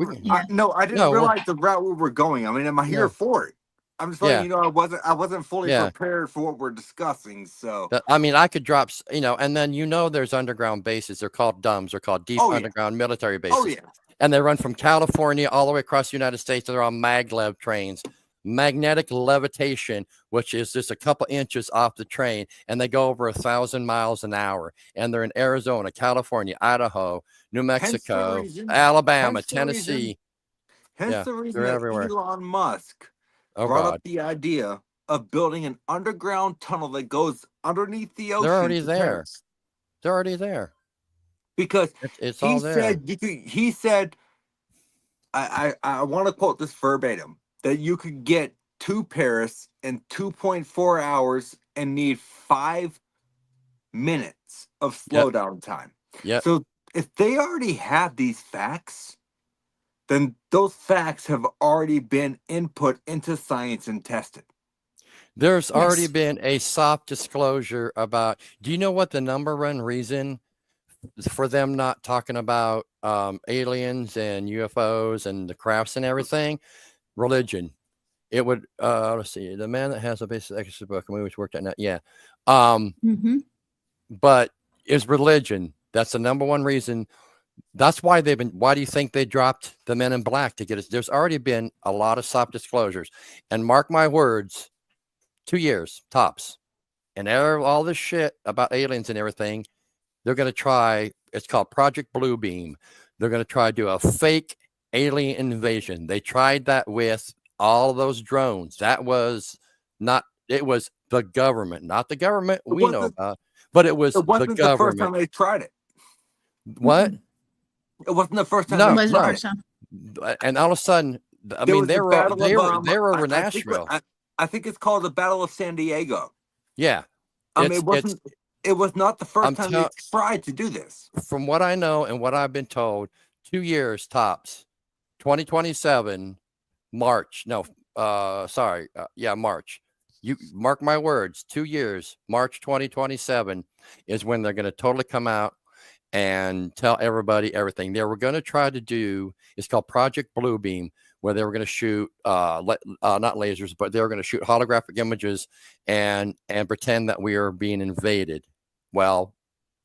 realize the route we were going. I mean, am I here for it? I'm just letting you know I wasn't fully prepared for what we're discussing. So I mean, I could drop, and then there's underground bases. They're called DUMBs. They're called deep underground military bases. Oh yeah. And they run from California all the way across the United States. They're on maglev trains. Magnetic levitation, which is just a couple inches off the train, and they go over 1,000 miles an hour. And they're in Arizona, California, Idaho, New Mexico, Alabama, Tennessee. Hence the reason that everywhere. Elon Musk brought up the idea of building an underground tunnel that goes underneath the ocean. They're already there. They're already there. Because it's all there. He said, I want to quote this verbatim, that you could get to Paris in 2.4 hours and need 5 minutes of slowdown time. Yeah. So if they already have these facts, then those facts have already been input into science and tested. There's already been a soft disclosure about, do you know what the number one reason for them not talking about aliens and UFOs and the crafts and everything? Religion. It would let's see, the man that has a basic extra book, and we always worked on that. Yeah. But is religion. That's the number one reason. That's why why do you think they dropped the Men in Black to get us? There's already been a lot of soft disclosures, and mark my words, 2 years tops, and all this shit about aliens and everything, they're going to try, it's called Project Bluebeam. They're going to try to do a fake alien invasion. They tried that with all those drones. That was not, it was the government, not the government we know about, but it was the government. The first time they tried it. What? It wasn't the first time. No, it was the first time. And all of a sudden, I mean, they were over Nashville. I think it's called the Battle of San Diego. Yeah. I mean, it was not the first time they tried to do this. From what I know and what I've been told, 2 years tops. 2027, March. No, March. You mark my words, 2 years, March 2027 is when they're going to totally come out and tell everybody everything. They were going to try to do, it's called Project Bluebeam, where they were going to shoot, not lasers, but they were going to shoot holographic images and pretend that we are being invaded. Well,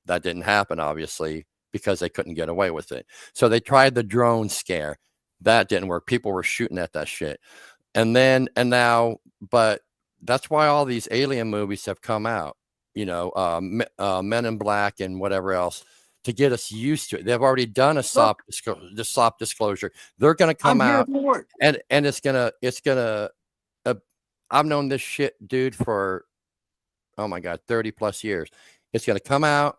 that didn't happen, obviously, because they couldn't get away with it. So they tried the drone scare. That didn't work. People were shooting at that shit. And now, but that's why all these alien movies have come out, Men in Black and whatever else, to get us used to it. They've already done a soft disclosure. They're going to come out and it's going to, I've known this shit, dude, for, oh my God, 30 plus years. It's going to come out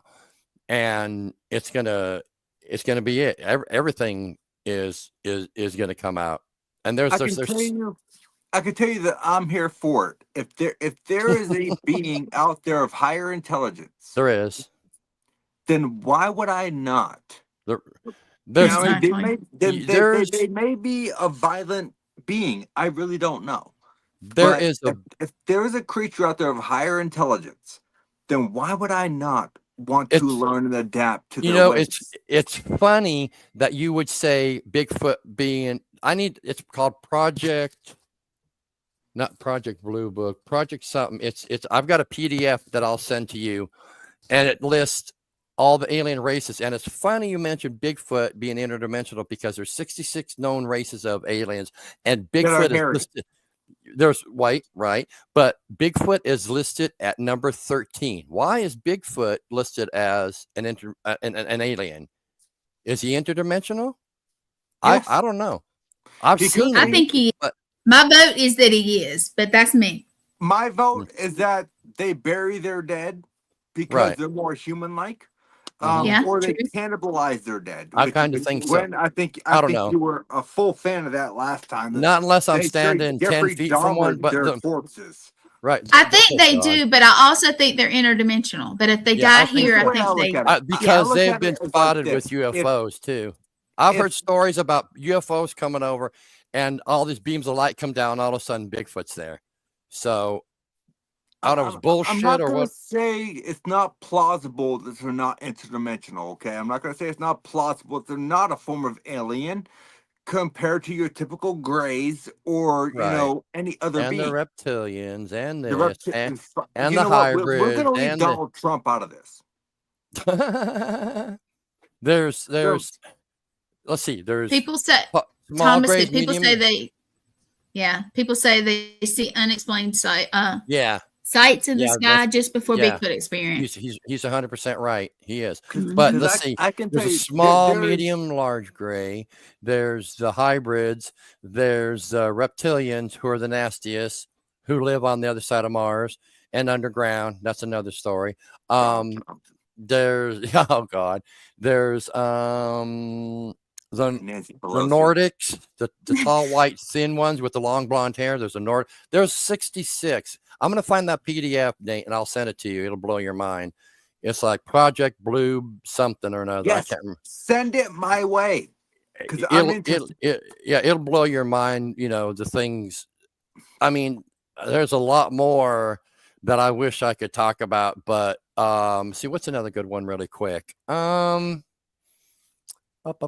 and it's going to be it. Everything is going to come out. And I can tell you that I'm here for it. If there is a being out there of higher intelligence, there is. Then why would I not? They may be a violent being. I really don't know. If there is a creature out there of higher intelligence, then why would I not want to learn and adapt to their ways? It's funny that you would say Bigfoot being, it's called not Project Blue Book, Project something. I've got a PDF that I'll send to you, and it lists all the alien races. And it's funny you mentioned Bigfoot being interdimensional, because there's 66 known races of aliens, and Bigfoot is listed. There's white, right? But Bigfoot is listed at number 13. Why is Bigfoot listed as an alien? Is he interdimensional? Yes. I don't know. I think he. My vote is that he is, but that's me. My vote is that they bury their dead because they're more human-like. Yeah, or they true. cannibalize their dead. I which- kind of which think so. Gwen, I think don't know. you were a full fan of that last time. that Not unless I'm they standing 10 Jeffrey feet from one, Dahmered but their corpses. right. I think they God. do, but I also think they're interdimensional. But if they Yeah, I die think here, so. I think look they. at it. Because look they've at been it as like spotted with this. UFOs too. I've heard if- stories about UFOs coming over and all these beams of light come down, all of a sudden Bigfoot's there. So I don't know if it's bullshit I'm not or gonna what. say it's not plausible that they're not interdimensional. Okay, I'm not gonna say it's not plausible that they're not a form of alien compared to your typical grays or Right. any other And the being. reptilians and The this reptilians. and You the know what? We're hybrids gonna leave and Donald Trump out of this. there's let's see, there's People say small Thomas. grays, People medium, say they. Yeah, people say they see unexplained sights in the Yeah, sky just before yeah. Bigfoot experience. He's 100% right. He is. Mhm. But 'Cause let's see. I can There's tell a you, small, there is- medium, large gray. There's the hybrids. There's the reptilians, who are the nastiest, who live on the other side of Mars and underground. That's another story. There's oh god. There's Nancy the Pelosi. Nordics, the tall, white, thin ones with the long blonde hair. There's There's 66. I'm gonna find that PDF, Nate, and I'll send it to you. It'll blow your mind. It's like Project Blue something or another. Yes, I can't remember. send it my way because I'm interested. It'll blow your mind. The things. I mean, there's a lot more that I wish I could talk about, but see, what's another good one, really quick?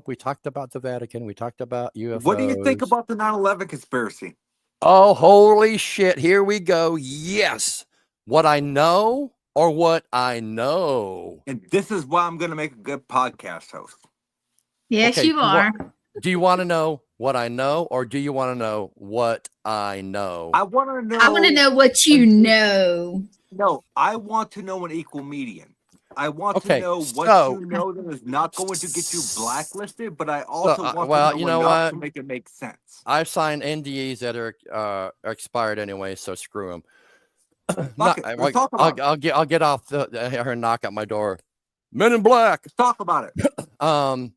We talked about the Vatican. We talked about UFOs. What do you think about the 9/11 conspiracy? Oh, holy shit. Here we go. Yes. What I know or what I know. And this is why I'm going to make a good podcast host. Yes, Okay, you are. Do you want to know what I know or do you want to know what I know? I want to know. I want to know what you know. No, I want to know an equal median. I want Okay, to know what so- you know that is not going to get you blacklisted, but I also want well, to know you know enough what? to make it make sense. I've signed NDAs that are expired anyway, so screw them. Let's talk about it. I'll get off her and knock at my door. Men in Black. Let's talk about it.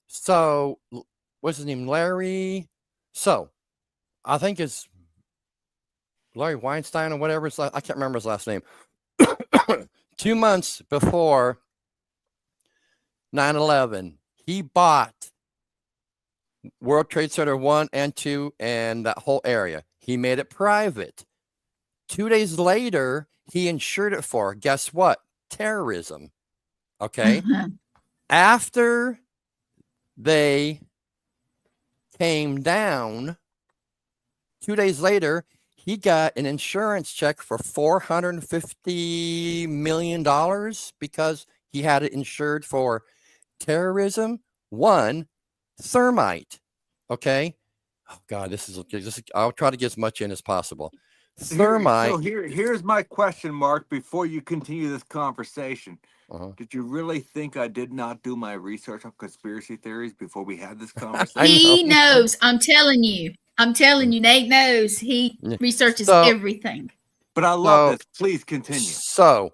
So what's his name? Larry. So I think it's Larry Weinstein or whatever. I can't remember his last name. 2 months before 9/11, he bought World Trade Center 1 and 2 and that whole area. He made it private. 2 days later, he insured it for, guess what? Terrorism. Okay. After they came down, 2 days later, he got an insurance check for $450 million because he had it insured for terrorism, 1, thermite. Okay. Oh God, this is I'll try to get as much in as possible. Thermite. So here's my question, Mark, before you continue this conversation. Did you really think I did not do my research on conspiracy theories before we had this conversation? He knows. I'm telling you. Nate knows. He researches everything. But I love this. Please continue. So,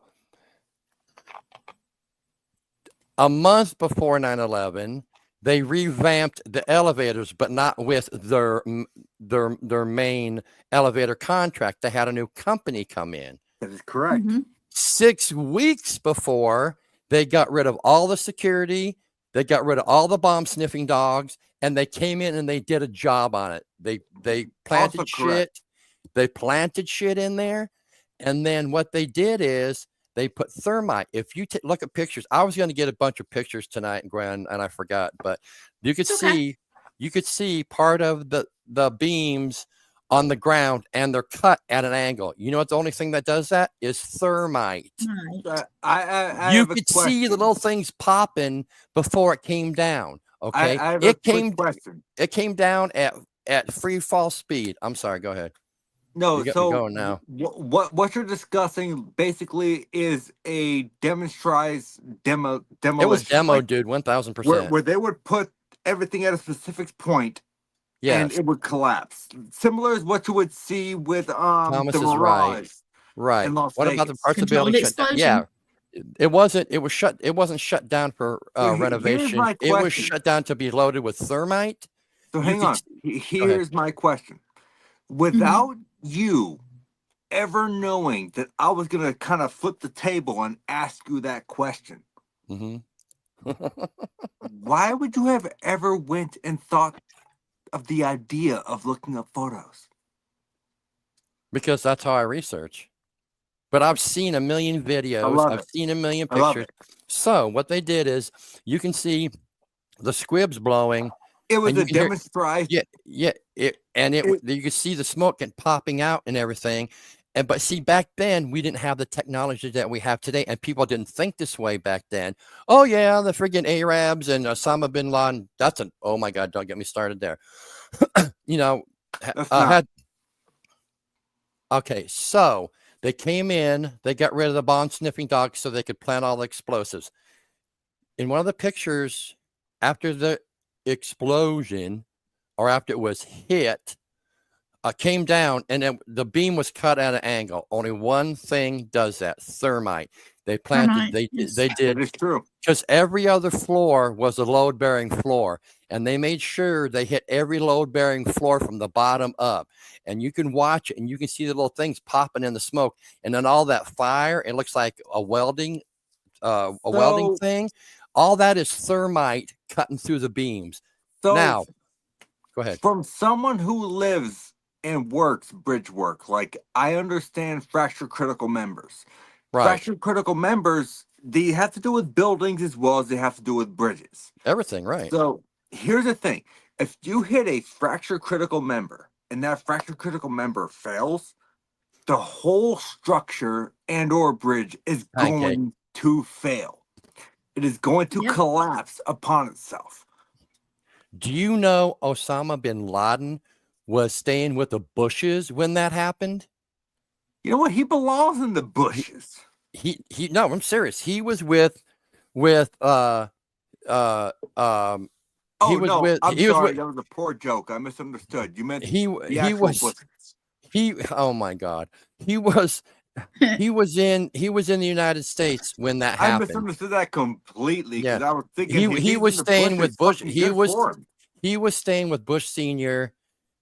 a month before 9/11, they revamped the elevators, but not with their main elevator contract. They had a new company come in. That is correct. 6 weeks before, they got rid of all the security. They got rid of all the bomb sniffing dogs, and they came in and they did a job on it. They planted shit. They planted shit in there, and then what they did is they put thermite. If you look at pictures, I was going to get a bunch of pictures tonight, and I forgot, but you could see part of the beams on the ground, and they're cut at an angle. You know what? The only thing that does that is thermite. I You could see the little things popping before it came down. Okay, I have a quick question. It came down at free fall speed. I'm sorry. Go ahead. No, You got me so going now. What you're discussing basically is a demolition. It was demo, dude. 1000%. Where they would put everything at a specific point. Yes. And it would collapse. Similar as what you would see with Thomas the is Mirage. right. In Las What about the Vegas. parts of building shut down? Yeah. It wasn't. It was shut. It wasn't shut down for Here's renovation. my It was question. shut down to be loaded with thermite. So You hang could. on. Go ahead. Here's my question. Without you ever knowing that I was going to kind of flip the table and ask you that question, Mhm. why would you have ever went and thought of the idea of looking up photos? Because that's how I research. But I've seen a million I videos. love I've it. seen a million I love pictures. it. So what they did is you can see the squibs blowing, It was and you a can hear, demonstration. yeah, you could see the smoke and popping out and everything. And but see, back then we didn't have the technology that we have today, and people didn't think this way back then. Oh yeah, the friggin' Arabs and Osama bin Laden. That's an oh my god, don't get me started there. You know, That's not. had okay, so they came in, they got rid of the bomb sniffing dogs so they could plant all the explosives. In one of the pictures, after the explosion or after it was hit, came down and then the beam was cut at an angle. Only one thing does that: thermite. They planted. Thermite, yes. They It did is true. because every other floor was a load bearing floor, and they made sure they hit every load bearing floor from the bottom up. And you can watch it, and you can see the little things popping in the smoke, and then all that fire. It looks like a welding So, thing. All that is thermite cutting through the beams. so Now, go ahead. from someone who lives and works bridge work, like I understand fracture critical members. Right. Fracture critical members, they have to do with buildings as well as they have to do with bridges. Everything, right. So here's the thing. If you hit a fracture critical member and that fracture critical member fails, the whole structure and or bridge is Pancake. going to fail. It is going to Yep. collapse upon itself. Do you know Osama bin Laden was staying with the Bushes when that happened? You know what? He belongs in the bushes. He no, I'm serious. He was with Oh he was no, with I'm he was sorry. with That was a poor joke. I misunderstood. You meant he the he actual was bushes. he oh my god. He was in the United States when that I happened. misunderstood that completely Yeah. because I was thinking if He he's was in the staying with bushes, Bush. fucking good for him. He was staying with Bush Senior,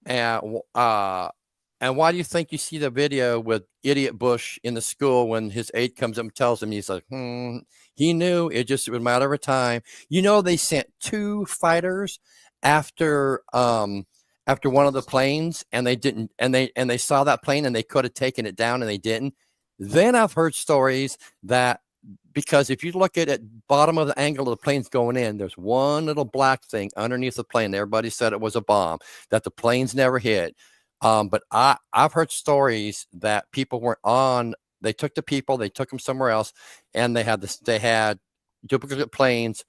and why do you think you see the video with idiot Bush in the school when his aide comes up and tells him, he's like, he knew it was a matter of time. You know, they sent 2 fighters after one of the planes, and they didn't, and they saw that plane and they could have taken it down and they didn't. Then I've heard stories that because if you look at bottom of the angle of the plane's going in, there's one little black thing underneath the plane. Everybody said it was a bomb that the planes never hit. But I've heard stories that people weren't on. They took the people, they took them somewhere else, and they had duplicate planes,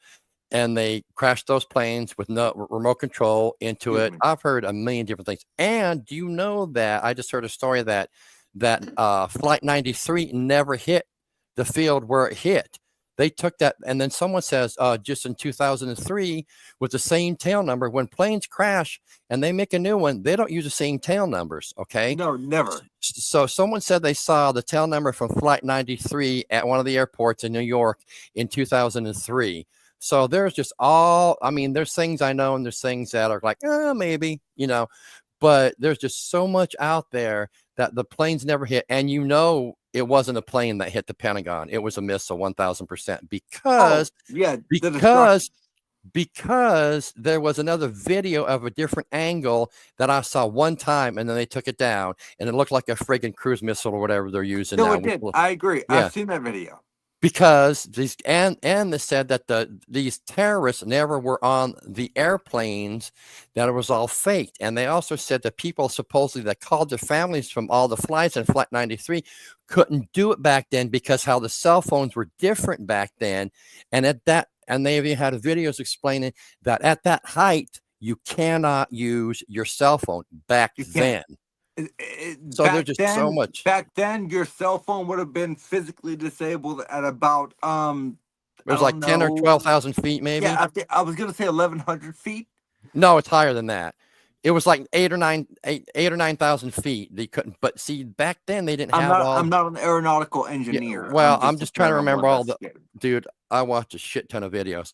and they crashed those planes with no remote control into it. I've heard a million different things. And do you know that I just heard a story that Flight 93 never hit the field where it hit. They took that, and then someone says, just in 2003, with the same tail number, when planes crash and they make a new one, they don't use the same tail numbers, okay? No, never. So someone said they saw the tail number from Flight 93 at one of the airports in New York in 2003. So there's just there's things I know, and there's things that are like, maybe, but there's just so much out there that the planes never hit. And it wasn't a plane that hit the Pentagon. It was a missile 1000% because there was another video of a different angle that I saw one time, and then they took it down, and it looked like a friggin' cruise missile or whatever they're using now. No, it did. I agree. Yeah. I've seen that video. Because they said that these terrorists never were on the airplanes, that it was all faked. And they also said that people supposedly that called their families from all the flights in Flight 93 couldn't do it back then because how the cell phones were different back then. And they even had videos explaining that at that height, you cannot use your cell phone back then. So there's just so much. Back then, your cell phone would have been physically disabled at about it was like 10 or 12,000 feet, maybe. Yeah, I was gonna say 1,100 feet. No, it's higher than that. It was like 8,000 feet. They couldn't, but see, back then they didn't have all. I'm not an aeronautical engineer. Well, I'm just trying to remember all the. investigator. Dude, I watched a shit ton of videos,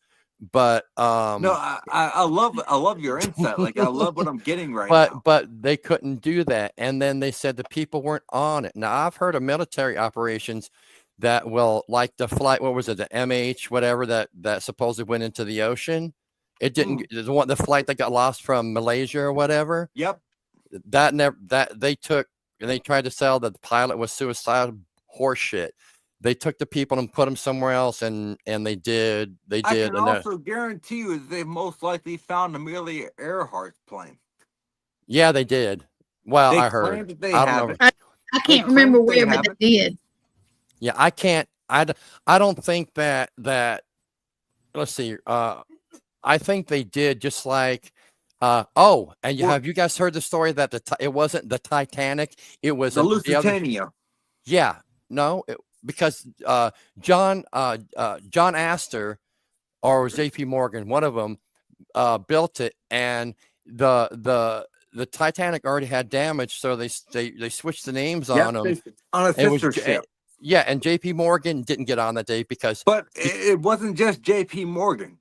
but No, I love your insight. Like I love what I'm getting right now. but they couldn't do that, and then they said the people weren't on it. Now I've heard of military operations that will, like the flight. What was it? The MH, whatever that supposedly went into the ocean. It didn't. The flight that got lost from Malaysia or whatever. Yep. That they took, and they tried to sell that the pilot was suicidal horseshit. They took the people and put them somewhere else, and they did. I can also guarantee you that they most likely found Amelia Earhart's plane. Yeah, they did. Well, I heard. I don't know. I can't remember where, but they did. Yeah, I can't. I don't think that. Let's see. I think they did, just like. And have you guys heard the story that it wasn't the Titanic? It was the Lusitania. Yeah. No. Because John Astor or JP Morgan, one of them, built it, and the Titanic already had damage, so they switched the names on them. On a sister ship. Yeah, and JP Morgan didn't get on that day because. But it wasn't just JP Morgan.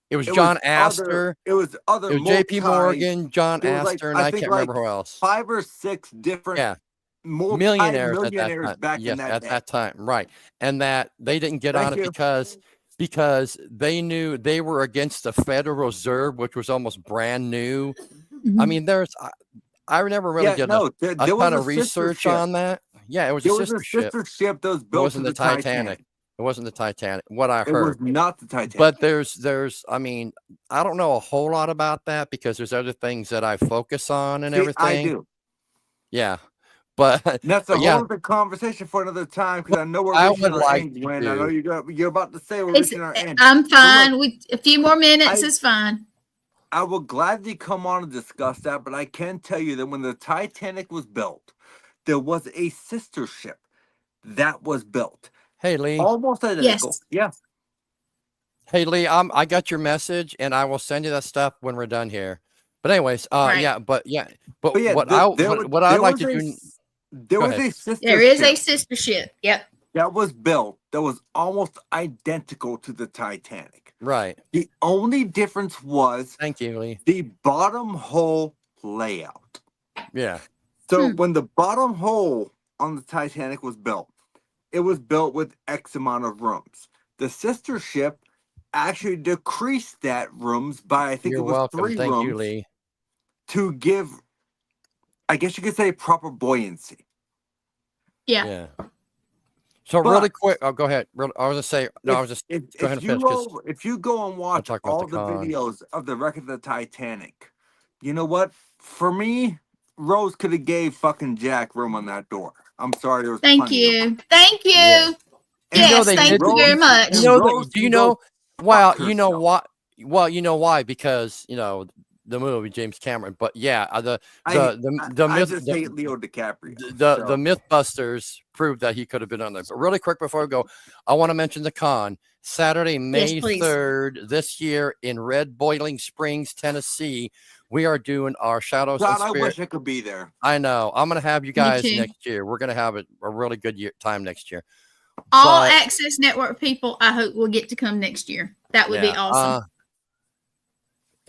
It was John Astor. It was JP Morgan, John Astor, and I can't remember who else. 5 or 6 different. Millionaires back in that day. that time, right? And that they didn't get on it because they knew they were against the Federal Reserve, which was almost brand new. I mean, I never really did a ton of research on that. Yeah, it was a sister ship that was built. It wasn't the Titanic. It wasn't the Titanic. What I heard. It was not the Titanic. But there's. I mean, I don't know a whole lot about that because there's other things that I focus on and everything. I do. Yeah. But that's a whole other conversation for another time because I know we're reaching our end. I know you're about to say we're reaching our end. I'm fine. A few more minutes is fine. I will gladly come on and discuss that, but I can tell you that when the Titanic was built, there was a sister ship that was built. Hey, Lee. Almost identical. Yes. Yeah. Hey, Lee, I got your message, and I will send you that stuff when we're done here. But anyways, right. But what I'd like to do. There is a sister ship. Yep. That was built. That was almost identical to the Titanic. Right. The only difference was. Thank you, Lee. The bottom hole layout. Yeah. So when the bottom hole on the Titanic was built, it was built with X amount of rooms. The sister ship actually decreased that rooms by, I think it was 3 Thank rooms. You, Lee. To give, I guess you could say, proper buoyancy. Yeah. So really quick, go ahead. I was gonna say, no, I was just go ahead and finish. If you go and watch all the videos of the wreck of the Titanic, you know what? For me, Rose could have gave fucking Jack room on that door. I'm sorry, there was. Thank you. Thank you. Yeah. Yes, thank you very much. Do you know? Well, you know why? Well, you know why? Because the movie James Cameron. But yeah, the Leo DiCaprio. The MythBusters proved that he could have been on there. But really quick before we go, I want to mention the con Saturday, May 3rd this year in Red Boiling Springs, Tennessee. We are doing our Shadows. God, I wish I could be there. I know. I'm going to have you guys next year. We're going to have a really good time next year. All Access Network people, I hope will get to come next year. That would be awesome.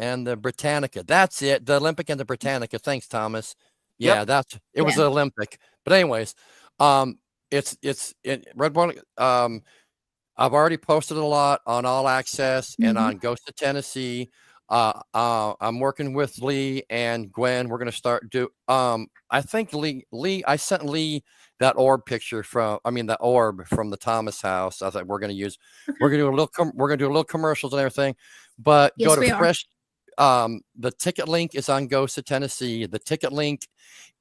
And the Britannica. That's it. The Olympic and the Britannica. Thanks, Thomas. Yeah, it was the Olympic. But anyways, it's Red Bull. I've already posted a lot on All Access and on Ghost of Tennessee. I'm working with Lee and Gwen. We're gonna start I think Lee, I sent Lee that orb picture the orb from the Thomas house. I thought we're gonna do a little commercials and everything. But go to Fresh. The ticket link is on Ghost of Tennessee. The ticket link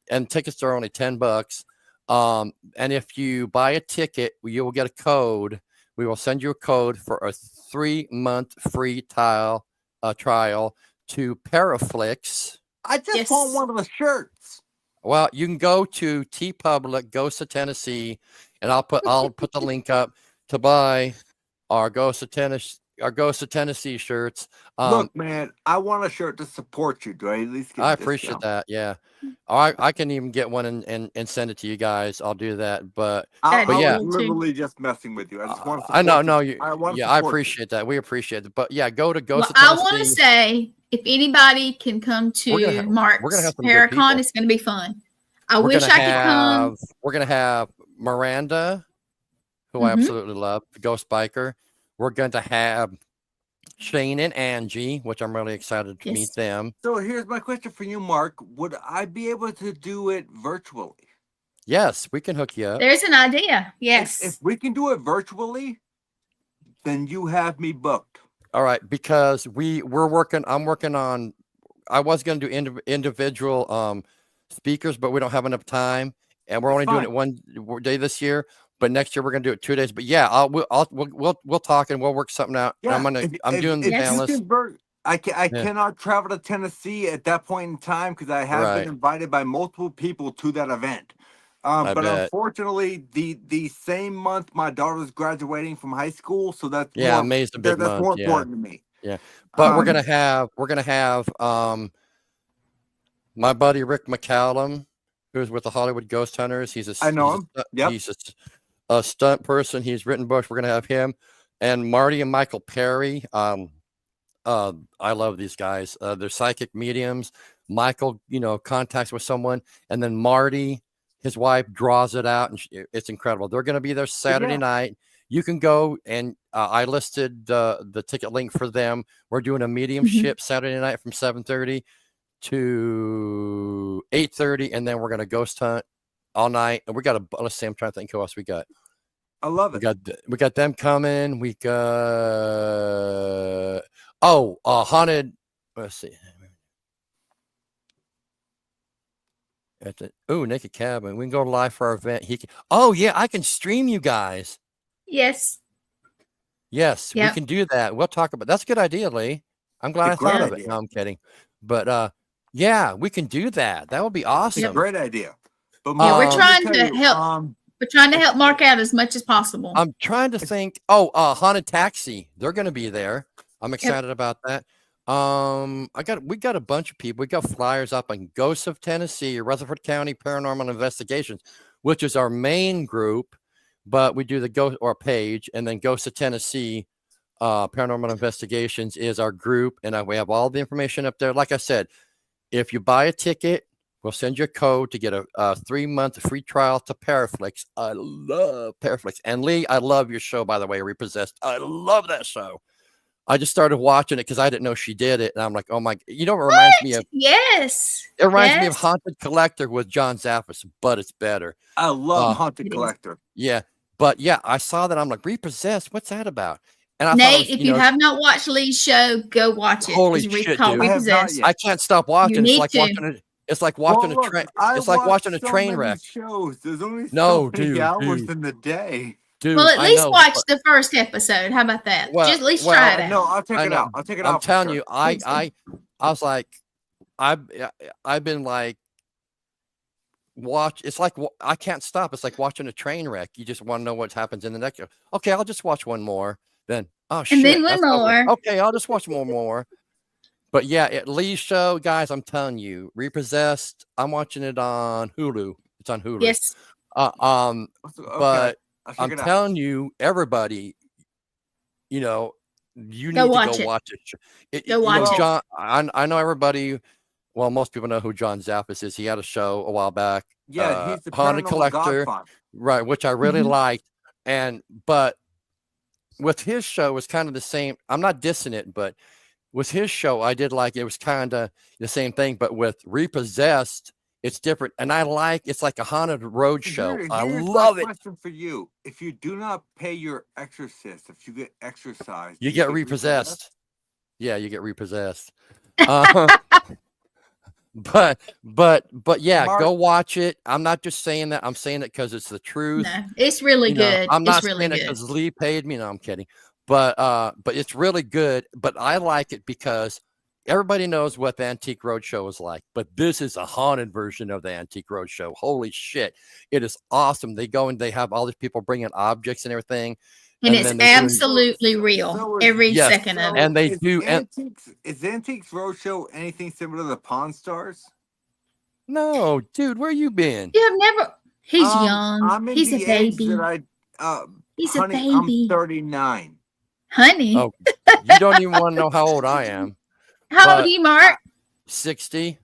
and tickets are only $10. And if you buy a ticket, you will get a code. We will send you a code for a 3-month free trial to Paraflix. I just want one of the shirts. Well, you can go to TeePublic, Ghost of Tennessee, and I'll put the link up to buy our Ghost of Tennessee Ghost of Tennessee shirts. Look, man, I want a shirt to support you. Do I at least get I a appreciate discount? that. Yeah, I can even get one and send it to you guys. I'll do that. But I That'd be yeah. was cool, too. literally just messing with you. I just want to I know, support no, you. I want to yeah, I support you. appreciate that. We appreciate it. But yeah, go to Ghost Well, of I Tennessee. want to say, if anybody can come We're gonna to have Mark's some good people. Paracon, it's going to be fun. I We're wish gonna I could come. We're gonna have Miranda, who I absolutely love, the Ghost Biker. We're going to have Shane and Angie, which I'm really excited to meet them. So here's my question for you, Mark. Would I be able to do it virtually? Yes, we can hook you up. There's an idea. Yes. If we can do it virtually, then you have me booked. All right, because we're working. I'm working on. I was going to do individual speakers, but we don't have enough time, and we're only doing it one day this year. But next year we're going to do it 2 days. But yeah, we'll talk and we'll work something out. Yeah, I'm doing the panelists. I cannot travel to Tennessee at that point in time because I have been invited by multiple people to that event. But unfortunately, the same month my daughter's graduating from high school, so that's May's a big month. That's more important to me. Yeah, but we're gonna have my buddy Rick McCallum, who's with the Hollywood Ghost Hunters. I know him. Yep. He's a stunt person. He's written books. We're gonna have him and Marty and Michael Perry. I love these guys. They're psychic mediums. Michael, contacts with someone, and then Marty, his wife, draws it out, and it's incredible. They're going to be there Saturday night. You can go, and I listed the ticket link for them. We're doing a mediumship Saturday night from 7:30 to 8:30, and then we're going to ghost hunt all night. And we got let's see, I'm trying to think who else we got. I love it. We got them coming. We got haunted. Let's see. Naked Cabin. We can go live for our event. I can stream you guys. Yes. Yes, we can do that. We'll talk about that's a good idea, Lee. I'm glad I thought of it. No, I'm kidding. But we can do that. That would be awesome. It's a great idea. But we're trying to help. We're trying to help Mark out as much as possible. I'm trying to think. Haunted Taxi. They're going to be there. I'm excited about that. We got a bunch of people. We got flyers up on Ghosts of Tennessee, Rutherford County Paranormal Investigations, which is our main group, but we do the Ghost or page, and then Ghosts of Tennessee Paranormal Investigations is our group, and we have all the information up there. Like I said, if you buy a ticket, we'll send you a code to get a 3-month free trial to Paraflix. I love Paraflix. And Lee, I love your show, by the way, Repossessed. I love that show. I just started watching it because I didn't know she did it. And I'm like, oh my, it reminds me of. Yes. It reminds me of Haunted Collector with John Zaffis, but it's better. I love Haunted Collector. Yeah. But yeah, I saw that. I'm like, Repossessed. What's that about? And I Nate, if you have not watched Lee's show, go watch it. Holy shit, dude. Repossessed. I can't stop watching. It's like watching a train. It's like watching a train wreck. Shows. There's only so many hours in the day. Dude, well, at least watch the first episode. How about that? Just at least try it out. No, I'll check it out. I'll check it out. I'm telling you, I was like, I've been like, it's like I can't stop. It's like watching a train wreck. You just want to know what happens in the next. Okay, I'll just watch one more. Then and then one more. Okay, I'll just watch one more. But yeah, at Lee's show, guys, I'm telling you, Repossessed. I'm watching it on Hulu. It's on Hulu. Yes. But I'm telling you, everybody, you need to go watch it. Go watch it. John, I know everybody. Well, most people know who John Zaffis is. He had a show a while back. Yeah, he's the Haunted Collector, right? Which I really liked. But with his show, it was kind of the same. I'm not dissing it, but with his show, I did like it was kind of the same thing. But with Repossessed, it's different, and it's like a haunted road show. I love it. Question for you: if you do not pay your exorcist, if you get exorcised, you get repossessed. Yeah, you get repossessed. But yeah, Mark, go watch it. I'm not just saying that. I'm saying it because it's the truth. No, it's really good. I'm not saying it because Lee paid me. No, I'm kidding. But it's really good. But I like it because everybody knows what the Antique Roadshow is like. But this is a haunted version of the Antique Roadshow. Holy shit. It is awesome. They go and they have all these people bringing objects and everything. And it's then they do- absolutely real. So is- Every Yes, second of it. and they is do. And Is Antiques Roadshow anything similar to the Pawn Stars? no, dude, where you been? You have never. He's young. I'm in He's the a age baby. that He's a honey, baby. I'm 39. Honey. Oh, you don't even want to know how old I am. How old but- are you, Mark? 60.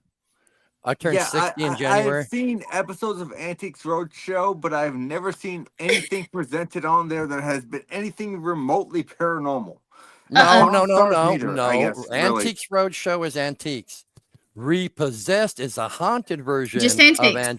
I turned 60 in I've January. seen episodes of Antiques Roadshow, but I've never seen anything presented on there that has been anything remotely paranormal. No, Pawn Stars no. neither, I guess, really. Antiques Roadshow is antiques. Repossessed is a haunted version Just antiques.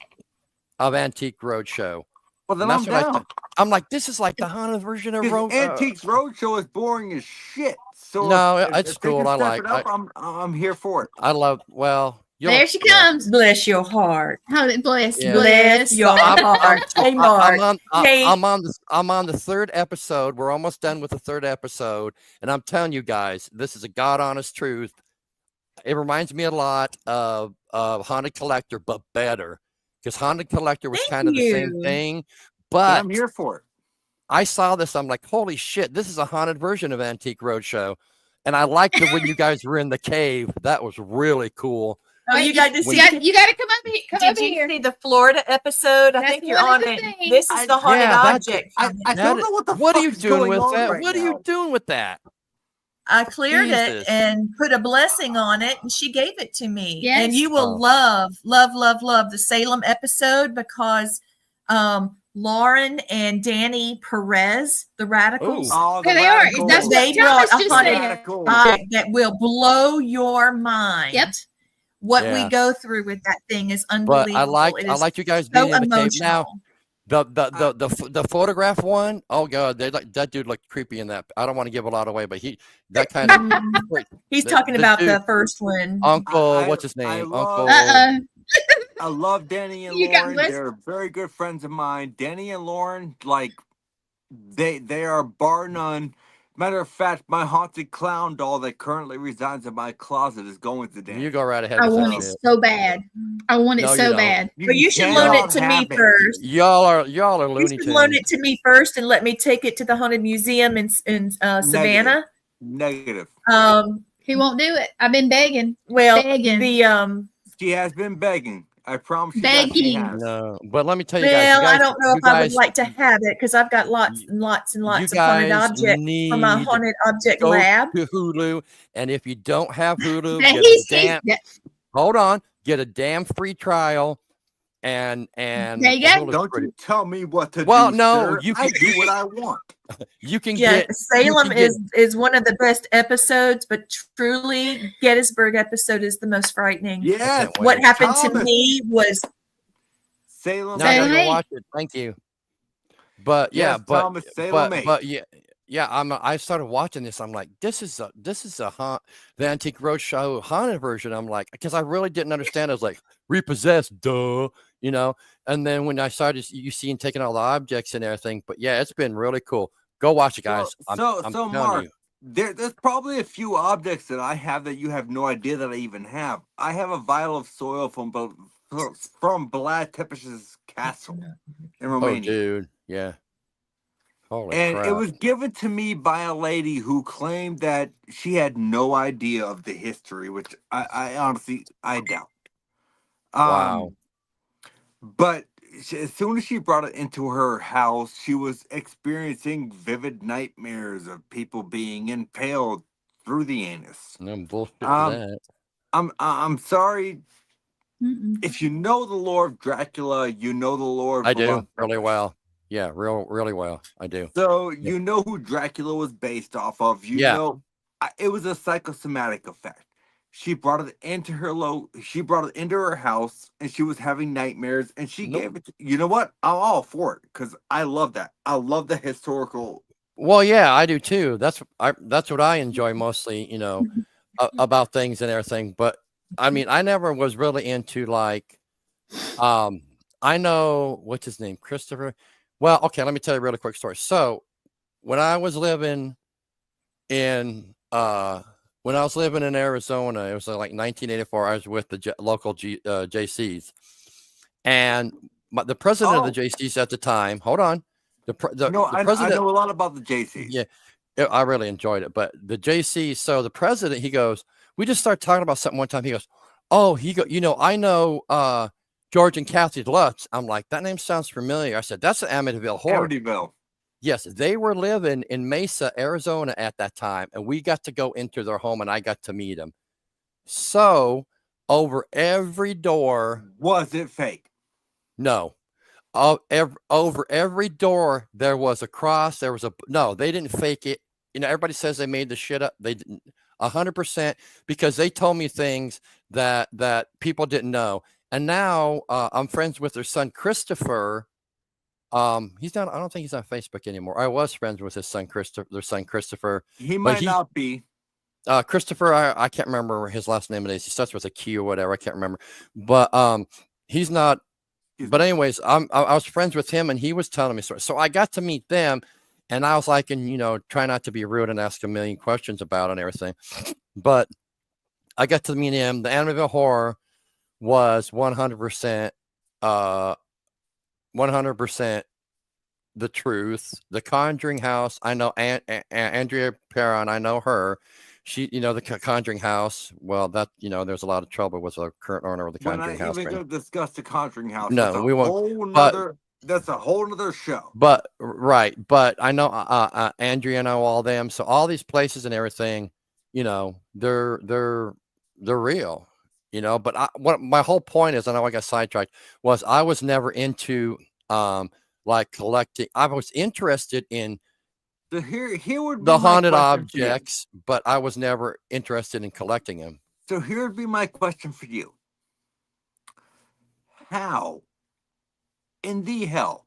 of Antique Roadshow. Well, then And I'm that's what down. I'm like, this is like the haunted version of Because Antiques Roadshow is boring as shit. So No, if it's they cool. can I step like- it up, I'm here for it. I love. Well, There she comes. Bless your heart. Hold it, bless, Yeah. Bless your heart. Hey, Mark. Hey. I'm on the third episode. We're almost done with the third episode, and I'm telling you guys, this is a God honest truth. It reminds me a lot of Haunted Collector, but better, because Haunted Collector was Thank kind of the same you. thing. And But I'm here for it. I saw this. I'm like, holy shit, this is a haunted version of Antique Roadshow. And I liked it when you guys were in the cave. That was really cool. Oh, you got to When see. You got to come up here. Come Did over you here. see the Florida episode? I That's think you're one on of the it. things. This is the haunted Yeah, that's- object. I That don't is- know what the What fuck are you is doing going with on that? right What are now. you doing with that? I cleared Jesus. it and put a blessing on it, and she gave it to me. Yes. And you will Oh. love the Salem episode because Lauren and Danny Perez, the Radicals, Ooh. Oh, the There they are. radicals. That's They what Thomas brought a just haunted said. Radicals. object that will blow your mind. Yep. What Yeah. we go through with that thing is But unbelievable. I It is like you guys so being in the cave. Now, emotional. the photograph one, oh god, that dude looked creepy in that. I don't want to give a lot away, but that kind of He's the- talking the about dude- the first one. Uncle, I- what's his I name? love- Uncle. I love Danny and You got Lauren. blessed. They're very good friends of mine. Danny and Lauren, like they are bar none. Matter of fact, my haunted clown doll that currently resides in my closet is going to Danny. You go right ahead. I with want that it shit. so bad. I want it No, you so don't. bad. But you should cannot loan it to me have it. first. Y'all are You Looney should loan Tunes. it to me first and let me take it to the haunted museum in Savannah. Negative. He won't do it. I've been begging. Well, Begging. the She has been begging. I promise you that she Begging. has. No, but let me tell you guys. well, you guys I don't know you if I would guys- like to have it because I've got lots and lots and you lots of haunted guys objects need from my haunted object go lab. to Hulu, and if you don't have Hulu, Now, get a he's- damn. he's- Hold on, get a damn free trial, and There you go. Hulu's Don't pretty- you tell me what to Well, do. no, sir. you I can- do what I want. you can Yeah, get Salem can get- is one of the best episodes, but truly, Gettysburg episode is the most frightening. Yes. can't What wait. happened to Thomas. me was Salem. Now I gotta Salem. go watch it. Thank you. But yeah, Yes, Thomas, Salem eight. but yeah. I started watching this. I'm like, this is a the Antique Roadshow haunted version. I'm like, because I really didn't understand. I was like, repossessed, duh, you know. And then when I started, you seeing taking all the objects and everything. But yeah, it's been really cool. Go watch it, guys. I'm telling Mark, you. there's probably a few objects that I have that you have no idea that I even have. I have a vial of soil from Vlad Tepes's castle in Oh, Romania. dude, yeah. Holy And crap. it was given to me by a lady who claimed that she had no idea of the history, which I honestly I doubt. Wow. But as soon as she brought it into her house, she was experiencing vivid nightmares of people being impaled through the anus. No bullshit for Um, that. I'm sorry. Mm-mm. If you know the lore of Dracula, you know the lore of I do Vlad really Tepes. well. Yeah, really well. I do. So you know who Dracula was based off of. You Yeah. know, it was a psychosomatic effect. She brought it into She brought it into her house, and she was having nightmares. And she Nope. gave it. You know what? I'm all for it because I love that. I love the historical. Well, yeah, I do too. That's what I enjoy mostly, you know, about things and everything. But I mean, I never was really into like, I know what's his name, Christopher. Well, okay, let me tell you a really quick story. So, when I was living in Arizona, it was like 1984. I was with the local JCs, and the president of the JCs at the time. Hold on. No, the I president. know a lot about the JCs. Yeah, I really enjoyed it. But the JC, so the president, he goes, we just started talking about something one time. He goes, oh, I know George and Kathy Lutz. I'm like, that name sounds familiar. I said, that's the Amityville Horror. Amityville. Yes, they were living in Mesa, Arizona at that time, and we got to go into their home, and I got to meet them. So over every door, Was it fake? no. Over every door there was a cross. There was no. They didn't fake it. Everybody says they made the shit up. They didn't 100% because they told me things that people didn't know. And now I'm friends with their son Christopher. He's not. I don't think he's on Facebook anymore. I was friends with his son Christopher. Their son Christopher. He might not be. Christopher. I can't remember his last name. He starts with a Q or whatever. I can't remember. But he's not. But anyways, I was friends with him, and he was telling me stories. So I got to meet them, and I was like, and try not to be rude and ask a million questions about it and everything. But I got to meet him. The Amityville Horror was 100%, 100% the truth. The Conjuring House, I know Andrea Perron. I know her. She, the Conjuring House. Well, that there's a lot of trouble with the current owner of the Conjuring House. We're not even going to discuss the Conjuring House. No, we won't. That's a whole nother show. But right, but I know Andrea, know all them. So all these places and everything, they're real. But what my whole point is, I know I got sidetracked, was I was never into like collecting. I was interested in here would be the haunted objects, but I was never interested in collecting them. So here would be my question for you. How in the hell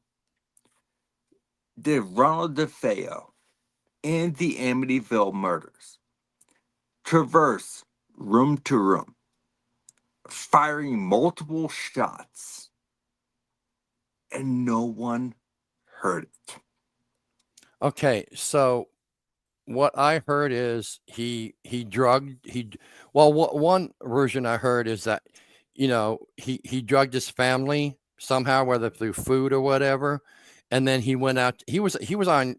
did Ronald DeFeo and the Amityville murders traverse room to room, firing multiple shots, and no one heard it? Okay, so what I heard is one version I heard is that he drugged his family somehow, whether through food or whatever, and then he went out. He was on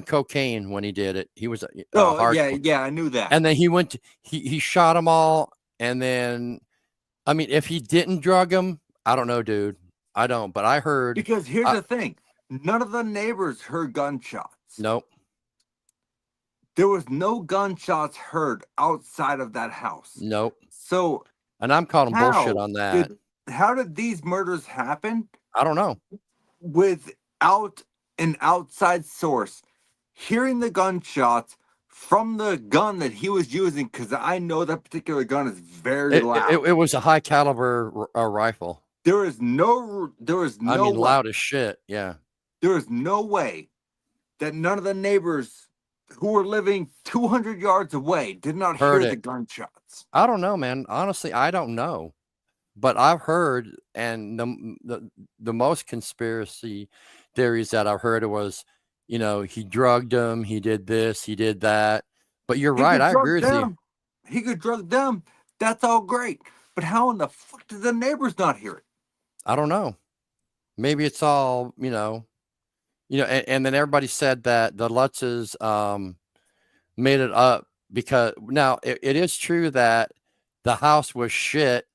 cocaine when he did it. He was yeah, I knew that. And then he shot them all, and then I mean, if he didn't drug them, I don't know, dude. I don't, but I heard, because here's the thing. None of the neighbors heard gunshots. Nope. There was no gunshots heard outside of that house. Nope. So, and I'm calling bullshit on that. How did these murders happen? I don't know. Without an outside source hearing the gunshots from the gun that he was using, because I know that particular gun is very loud. It was a high caliber rifle. There is no loud as shit. Yeah. There is no way that none of the neighbors who were living 200 yards away did not hear the gunshots. I don't know, man. Honestly, I don't know. But I've heard, and the most conspiracy theories that I've heard was, he drugged them, he did this, he did that. But you're right. I agree with you. He could drug them. That's all great. But how in the fuck did the neighbors not hear it? I don't know. Maybe it's all, and then everybody said that the Lutzes made it up because now it is true that the house was shit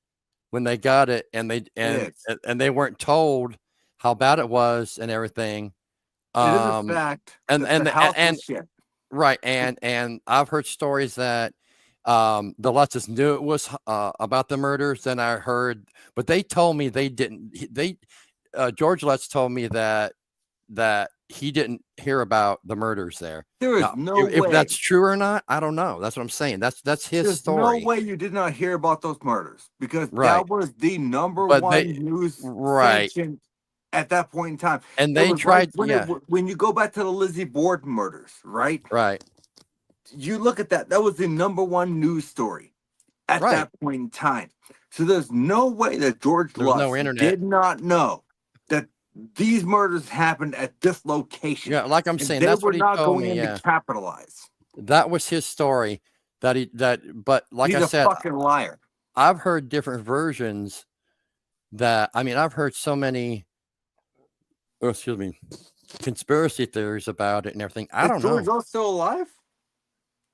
when they got it, and they weren't told how bad it was and everything. It is a fact. And the house was shit. Right, and I've heard stories that the Lutzes knew it was about the murders. Then I heard, but they told me they didn't. George Lutz told me that he didn't hear about the murders there. There is no way. If that's true or not, I don't know. That's what I'm saying. That's his story. No way you did not hear about those murders, because that was the number one news station at that point in time. And they tried, when you go back to the Lizzie Borden murders, right? Right. You look at that. That was the number one news story at that point in time. So there's no way that George Lutz did not know that these murders happened at this location. Yeah, like I'm saying, that's what he told me. They were not going to capitalize. That was his story. But like I said, he's a fucking liar. I've heard different versions. I've heard so many. Oh, excuse me. conspiracy theories about it and everything. I Is don't George know. Lowe still alive?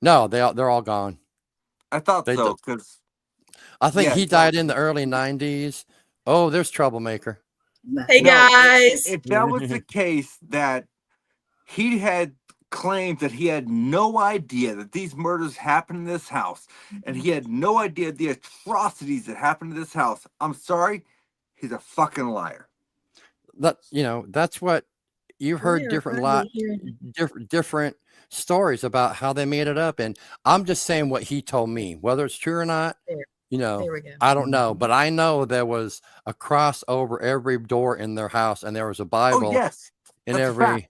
No, they're all gone. I thought They so, because I think yeah, he died in the early 90s. Oh, there's troublemaker. Hey no, guys. if that was the case, that he had claimed that he had no idea that these murders happened in this house, and he had no idea the atrocities that happened in this house. I'm sorry, he's a fucking liar. That's what you've heard different stories about how they made it up, and I'm just saying what he told me. Whether it's true or not, There we go. I don't know, but I know there was a cross over every door in their house, and there was a Bible Oh yes, in that's a every. fact.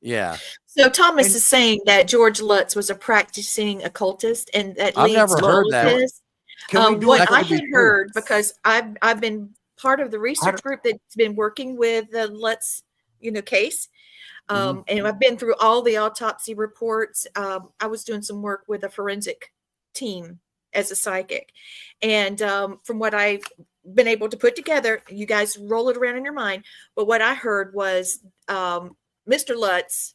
Yeah, So Thomas And- is saying that George Lutz was a practicing occultist, and that I've leads never to heard all of that. this. Can we do What it? I to be had true? heard, because I've been part of the research group that's been working with the Lutz, case. And I've been through all the autopsy reports. I was doing some work with a forensic team as a psychic. And from what I've been able to put together, you guys roll it around in your mind. But what I heard was Mr. Lutz,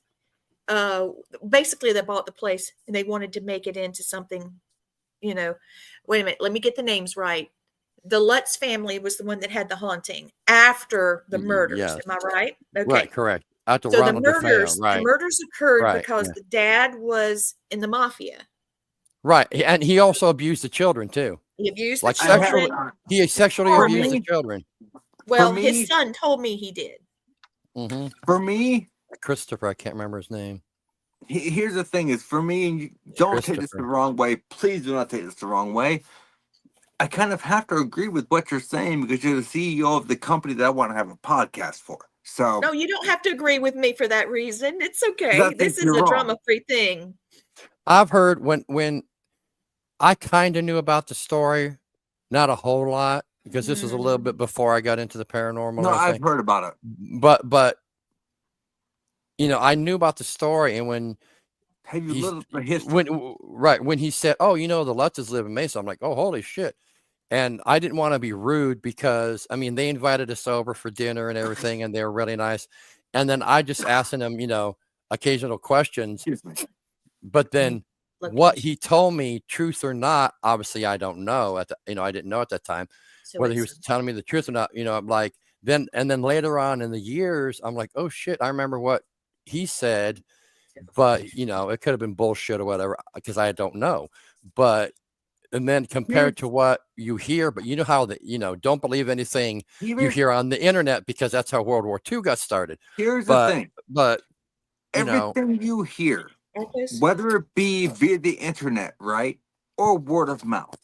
basically they bought the place and they wanted to make it into something, wait a minute, let me get the names right. The Lutz family was the one that had the haunting after the murders. yes. Am I right? Okay. Right, correct. After So Ronald DeFeo, the murders occurred Right, because yeah. the dad was in the mafia. right, and he also abused the children too. He abused Like the children. He sexually For abused me- the children. Well, me- his son told me he did. hmm For me, Christopher, I can't remember his name. here's the thing: is for me, and you don't take this the Christopher. wrong way. Please do not take this the wrong way. I kind of have to agree with what you're saying because you're the CEO of the company that I want to have a podcast for. So No, you don't have to agree with me for that reason. It's I okay. think This is you're a wrong. drama-free thing. I've heard when I kind of knew about the story, not a whole lot because this was a little bit before I got into the paranormal. no, and I've everything. heard about it. But I knew about the story, and when Have you he's- looked at the history? when he said, "Oh, the Lutzes live in Mesa," I'm like, "Oh, holy shit!" And I didn't want to be rude because they invited us over for dinner and everything, and they were really nice. And then I just asking them, occasional questions. Excuse me. But then Look, what he told me, truth or not, obviously I don't know. I didn't know at that time so whether he it's- was telling me the truth or not. I'm like, then later on in the years, I'm like, oh shit, I remember what he said, but it could have been bullshit or whatever because I don't know. But and then compared to what you hear, but you know how don't believe anything you hear on the internet because that's how World War II got started. Here's But the thing: but everything you hear, whether it be via the internet, right, or word of mouth,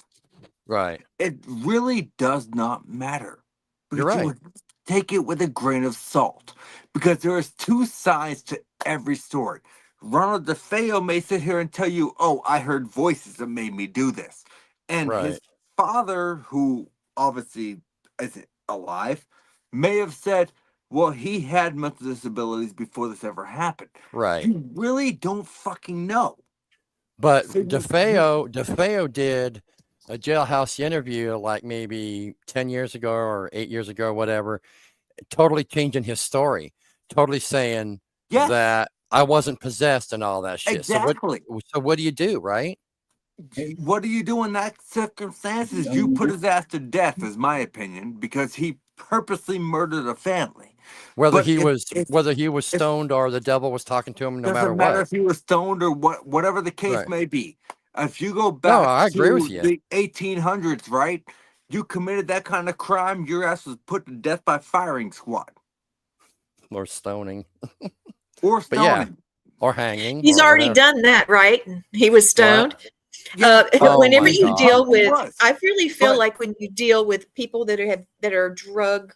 right, it really does not matter. You're Because you right. would take it with a grain of salt, because there is two sides to every story. Ronald DeFeo may sit here and tell you, "Oh, I heard voices that made me do this," and his Right. father, who obviously isn't alive, may have said, "Well, he had mental disabilities before this ever happened." Right. You really don't fucking know. But So you- DeFeo did a jailhouse interview like maybe 10 years ago or 8 years ago, or whatever, totally changing his story, totally saying Yes. that I wasn't possessed and all that shit. Exactly. So what do you do, right? What do you do in that circumstances? You put his ass to death, is my opinion, because he purposely murdered a family. Whether But he if- was stoned or the devil was talking to him, no Doesn't matter matter what. if he was stoned or whatever the case Right. may be. If you go back I agree to with you. the 1800s, right? You committed that kind of crime, your ass was put to death by firing squad Or stoning or But yeah. stoning. or hanging. He's or already whatever. done that, right? He was stoned. Yeah. Oh Whenever my you God. deal He with, was. I really feel But- like when you deal with people that are drug,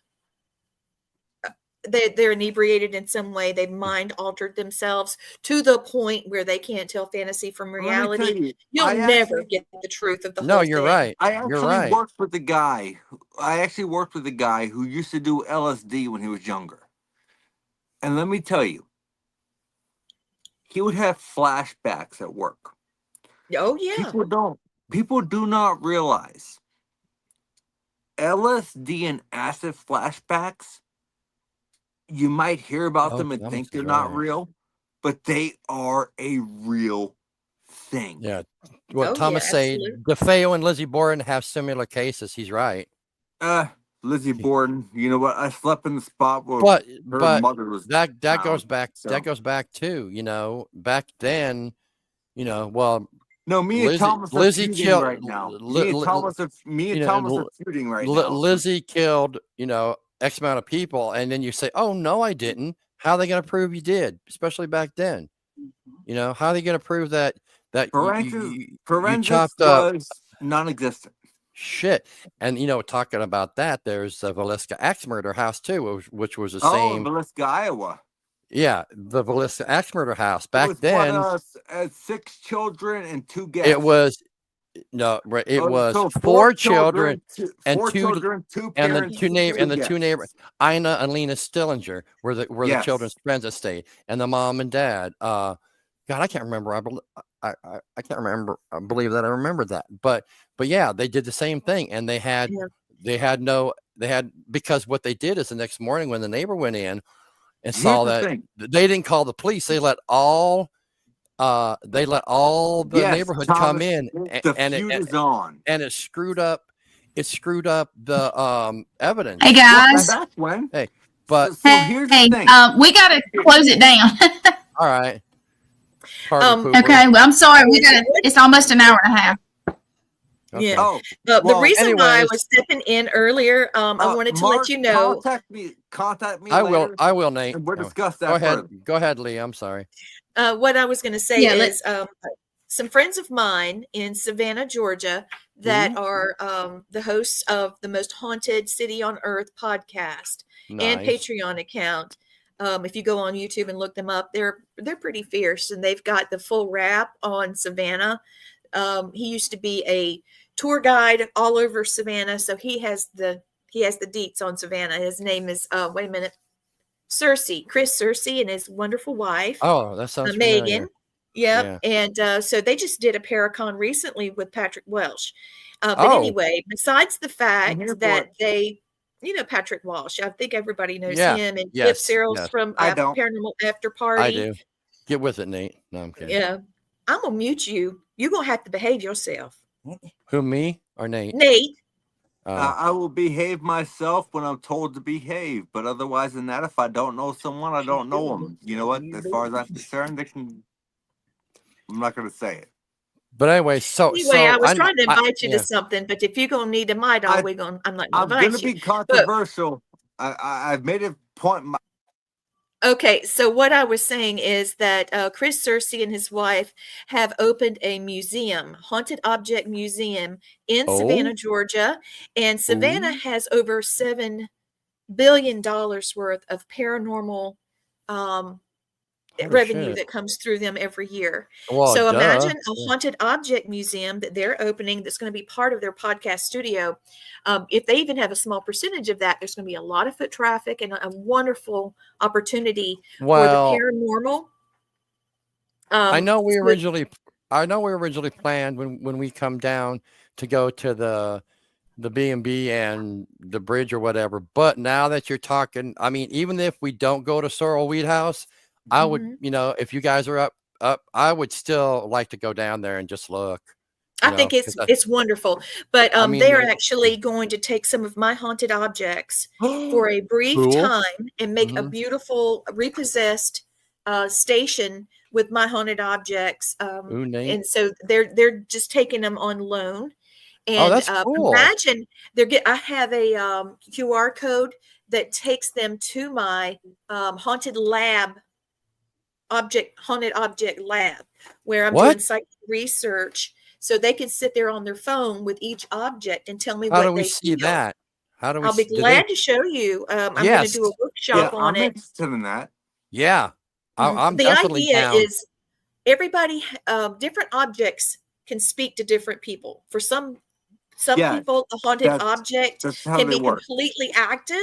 they're inebriated in some way. They mind altered themselves to the point where they can't tell fantasy from Let me tell reality. you, You'll I never actually- get the truth of the No, whole you're thing. right. I You're actually right. worked with a guy. I actually worked with a guy who used to do LSD when he was younger. And let me tell you, he would have flashbacks at work. Oh yeah. People do not realize LSD and acid flashbacks you might hear about Oh, them and Thomas think is they're not right. real, but they are a real thing. Yeah. What Oh, Thomas yeah, say, absolutely. DeFeo and Lizzie Borden have similar cases. He's right. Lizzie Borden, you know what? I slept in the spot where her But mother was that found, goes back so. that goes back too, back then, well, No, me and Thomas are Lizzie feuding killed right now. Me and Thomas are feuding right now. Lizzie killed, X amount of people, and then you say, "Oh no, I didn't." How are they going to prove you did? Especially back then, how are they going to prove that you Forensics chopped up was non-existent. shit? And talking about that, there's the Velisca axe murder house too, which was the Oh, same. Velisca, Iowa. Yeah, the Velisca axe murder house. It Back was then, 6 children and 2 guests. it was so 4 children and 4 2 children, 2 and the parents, 2 neighbors and the 2 guests. neighbors. Ina and Lena Stillinger were the Yes. children's friends that stayed, and the mom and dad. God, I can't remember. I can't remember. I believe that I remember that. But yeah, they did the same thing, and they had because what they did is the next morning when the neighbor went in and saw that they didn't call the police. They let all the neighborhood come in, and it screwed up the evidence. Hey guys. Hey, but so here's the thing. We gotta close it down. All right. Okay, well, I'm sorry. It's almost an hour and a half. Okay. Yeah. The reason why I was stepping in earlier, I wanted to let you know. Contact me. I later, will, Nate. and we'll discuss that. Go ahead, Lee. I'm sorry. What I was going to say is some friends of mine in Savannah, Georgia, that are the hosts of the Most Haunted City on Earth podcast and Patreon account. If you go on YouTube and look them up, they're pretty fierce, and they've got the full wrap on Savannah. He used to be a tour guide all over Savannah, so he has the deets on Savannah. His name is Chris Cersei, and his wonderful wife. Oh, that sounds Megan. Yep. Yeah. And so they just did a Paracon recently with Patrick Walsh. But anyway, besides the fact that they, Patrick Walsh, I think everybody knows him, and Cliff Searles from Paranormal After Party. I do. Get with it, Nate. No, I'm kidding. Yeah. I'm going to mute you. You're going to have to behave yourself. Who, me or Nate? Nate. I will behave myself when I'm told to behave, but otherwise than that, if I don't know someone, I don't know them. You know what? As far as I'm concerned, I'm not going to say it. But anyway, I was trying to invite you to something, but if you're going to need a mic, I'm not going to invite you. I'm going to be controversial. I've made a point. Okay, so what I was saying is that Chris Cersei and his wife have opened a museum, haunted object museum in Savannah, Georgia, and Savannah has over $7 billion worth of paranormal revenue that comes through them every year. So imagine a haunted object museum that they're opening that's going to be part of their podcast studio. If they even have a small percentage of that, there's going to be a lot of foot traffic and a wonderful opportunity for the paranormal. I know we originally planned when we come down to go to the B&B and the bridge or whatever. But now that you're talking, I mean, even if we don't go to Sorrel Weed House, I would, if you guys are up, I would still like to go down there and just look. I think it's wonderful, but they're actually going to take some of my haunted objects for a brief time and make a beautiful repossessed station with my haunted objects. And so they're just taking them on loan. And that's cool. Imagine I have a QR code that takes them to my haunted object lab, where I'm doing psychic research, so they can sit there on their phone with each object and tell me what they see that. I'll be glad to show you. I'm going to do a workshop on it. I'm interested in that. Yeah, I'm the definitely idea down. is everybody, different objects can speak to different people. For some people, a haunted object can be completely active.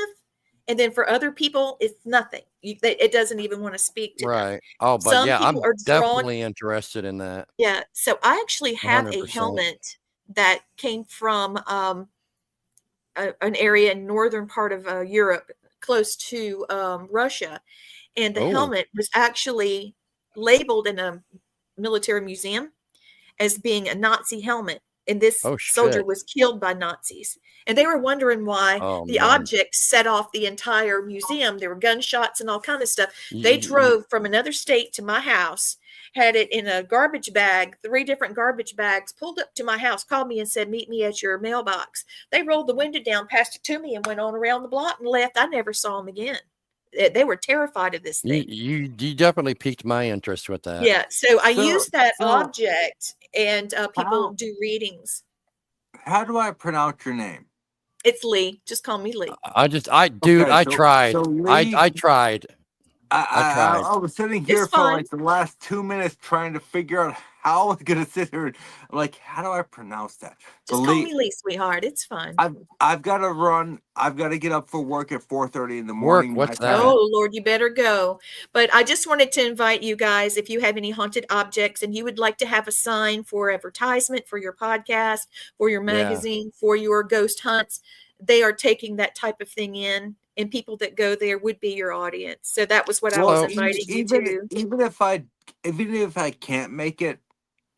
And then for other people, it's nothing. It doesn't even want to speak to them. Right. Oh, but some I'm definitely interested in that. Yeah. So I actually have 100%. A helmet that came from an area in northern part of Europe close to Russia, and the Oh. helmet was actually labeled in a military museum as being a Nazi helmet. And this Oh, soldier shit. was killed by Nazis. And they were wondering why Oh, the man. object set off the entire museum. There were gunshots and all kind of stuff. They You- drove from another state to my house, had it in a garbage bag, 3 different garbage bags, pulled up to my house, called me and said, meet me at your mailbox. They rolled the window down, passed it to me, and went on around the block and left. I never saw them again. They were terrified of this thing. You definitely piqued my interest with that. Yeah, so I So- use that so- object, and people How- do readings. How do I pronounce your name? It's Lee. Just call me Lee. Dude, Okay, I so- tried. so Lee- I tried. I tried. I was sitting here It's for fine. like the last 2 minutes trying to figure out how I was gonna sit here. I'm like, how do I pronounce that? So Just call me Lee, sweetheart. It's fine. I've got to run. I've got to get up for work at 4:30 in the Work? morning. What's My that? time- Oh, Lord, you better go. But I just wanted to invite you guys, if you have any haunted objects and you would like to have a sign for advertisement for your podcast, for your magazine, for your ghost hunts, they are taking that type of thing in, and people that go there would be your audience. So that was what I was Well, inviting you to. even if I can't make it,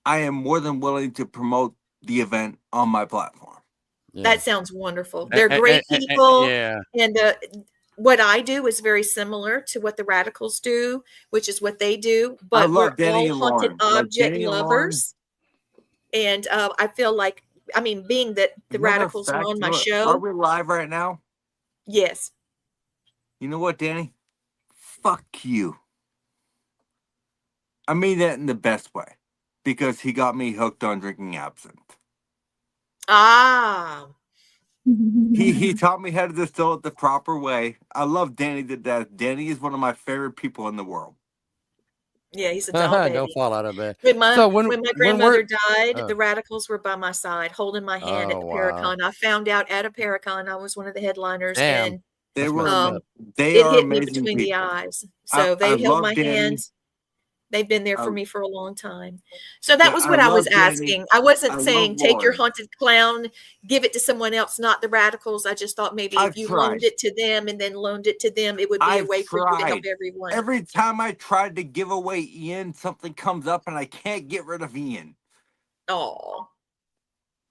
I am more than willing to promote the event on my platform. Yeah. That sounds wonderful. A- They're a- great a- people. Yeah. And what I do is very similar to what the radicals do, which is what they do. But we're love Danny all and haunted Lauren. Like object Danny and lovers. And I feel like, I mean, being that the Matter of radicals are fact, on my look, show. Are we live right now? Yes. You know what, Danny? Fuck you. I mean that in the best way, because he got me hooked on drinking absinthe. Ah. He taught me how to distill it the proper way. I love Danny to death. Danny is one of my favorite people in the world. Yeah, he's a doll baby. Don't fall out of bed. When my, So when when my we're- grandmother died, Oh. the radicals were by my side, holding my hand at Oh, the wow. Paracon. I found out at a Paracon I was one of the headliners, Damn. and They That's were messed um, up. they it are hit me amazing between the people. eyes. So I they held love my Danny. hands. They've been there for I- me for a long time. So that Yeah, was I what I was love Danny. asking. I wasn't I saying love take your Lauren. haunted clown, give it to someone else, not the radicals. I just thought maybe I've if you tried. loaned it to them and then loaned it to them, it would be a I've way for you to help tried. everyone. Every time I tried to give away Ian, something comes up and I can't get rid of Ian. Oh.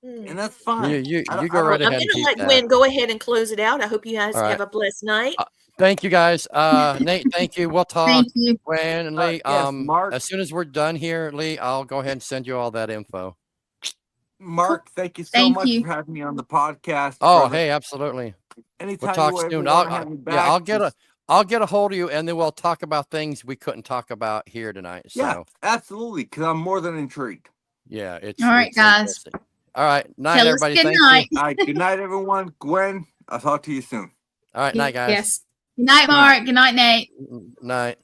And that's fine. You I don't- go I right don't- I'm ahead going and to keep let that. Gwen go ahead and close it out. I hope you guys All right. have a blessed night. Thank you guys. Nate, thank you. We'll talk. Thank you. Gwen and Lee. yes, Mark. As soon as we're done here, Lee, I'll go ahead and send you all that info. Mark, thank you so Thank much you. for having me on the podcast. Oh, brother. hey, absolutely. Anytime We'll talk you ever soon. wanna have me back, I'll just- get a hold of you, and then we'll talk about things we couldn't talk about here tonight. So Yeah, absolutely, because I'm more than intrigued. yeah, it's All right, it's guys. interesting. All right, night, Tell us everybody. good Thank night. you. All right, good night, everyone. Gwen, I'll talk to you soon. All right, night, guys. Yes. Good night, Mark. Good night, Nate. Night.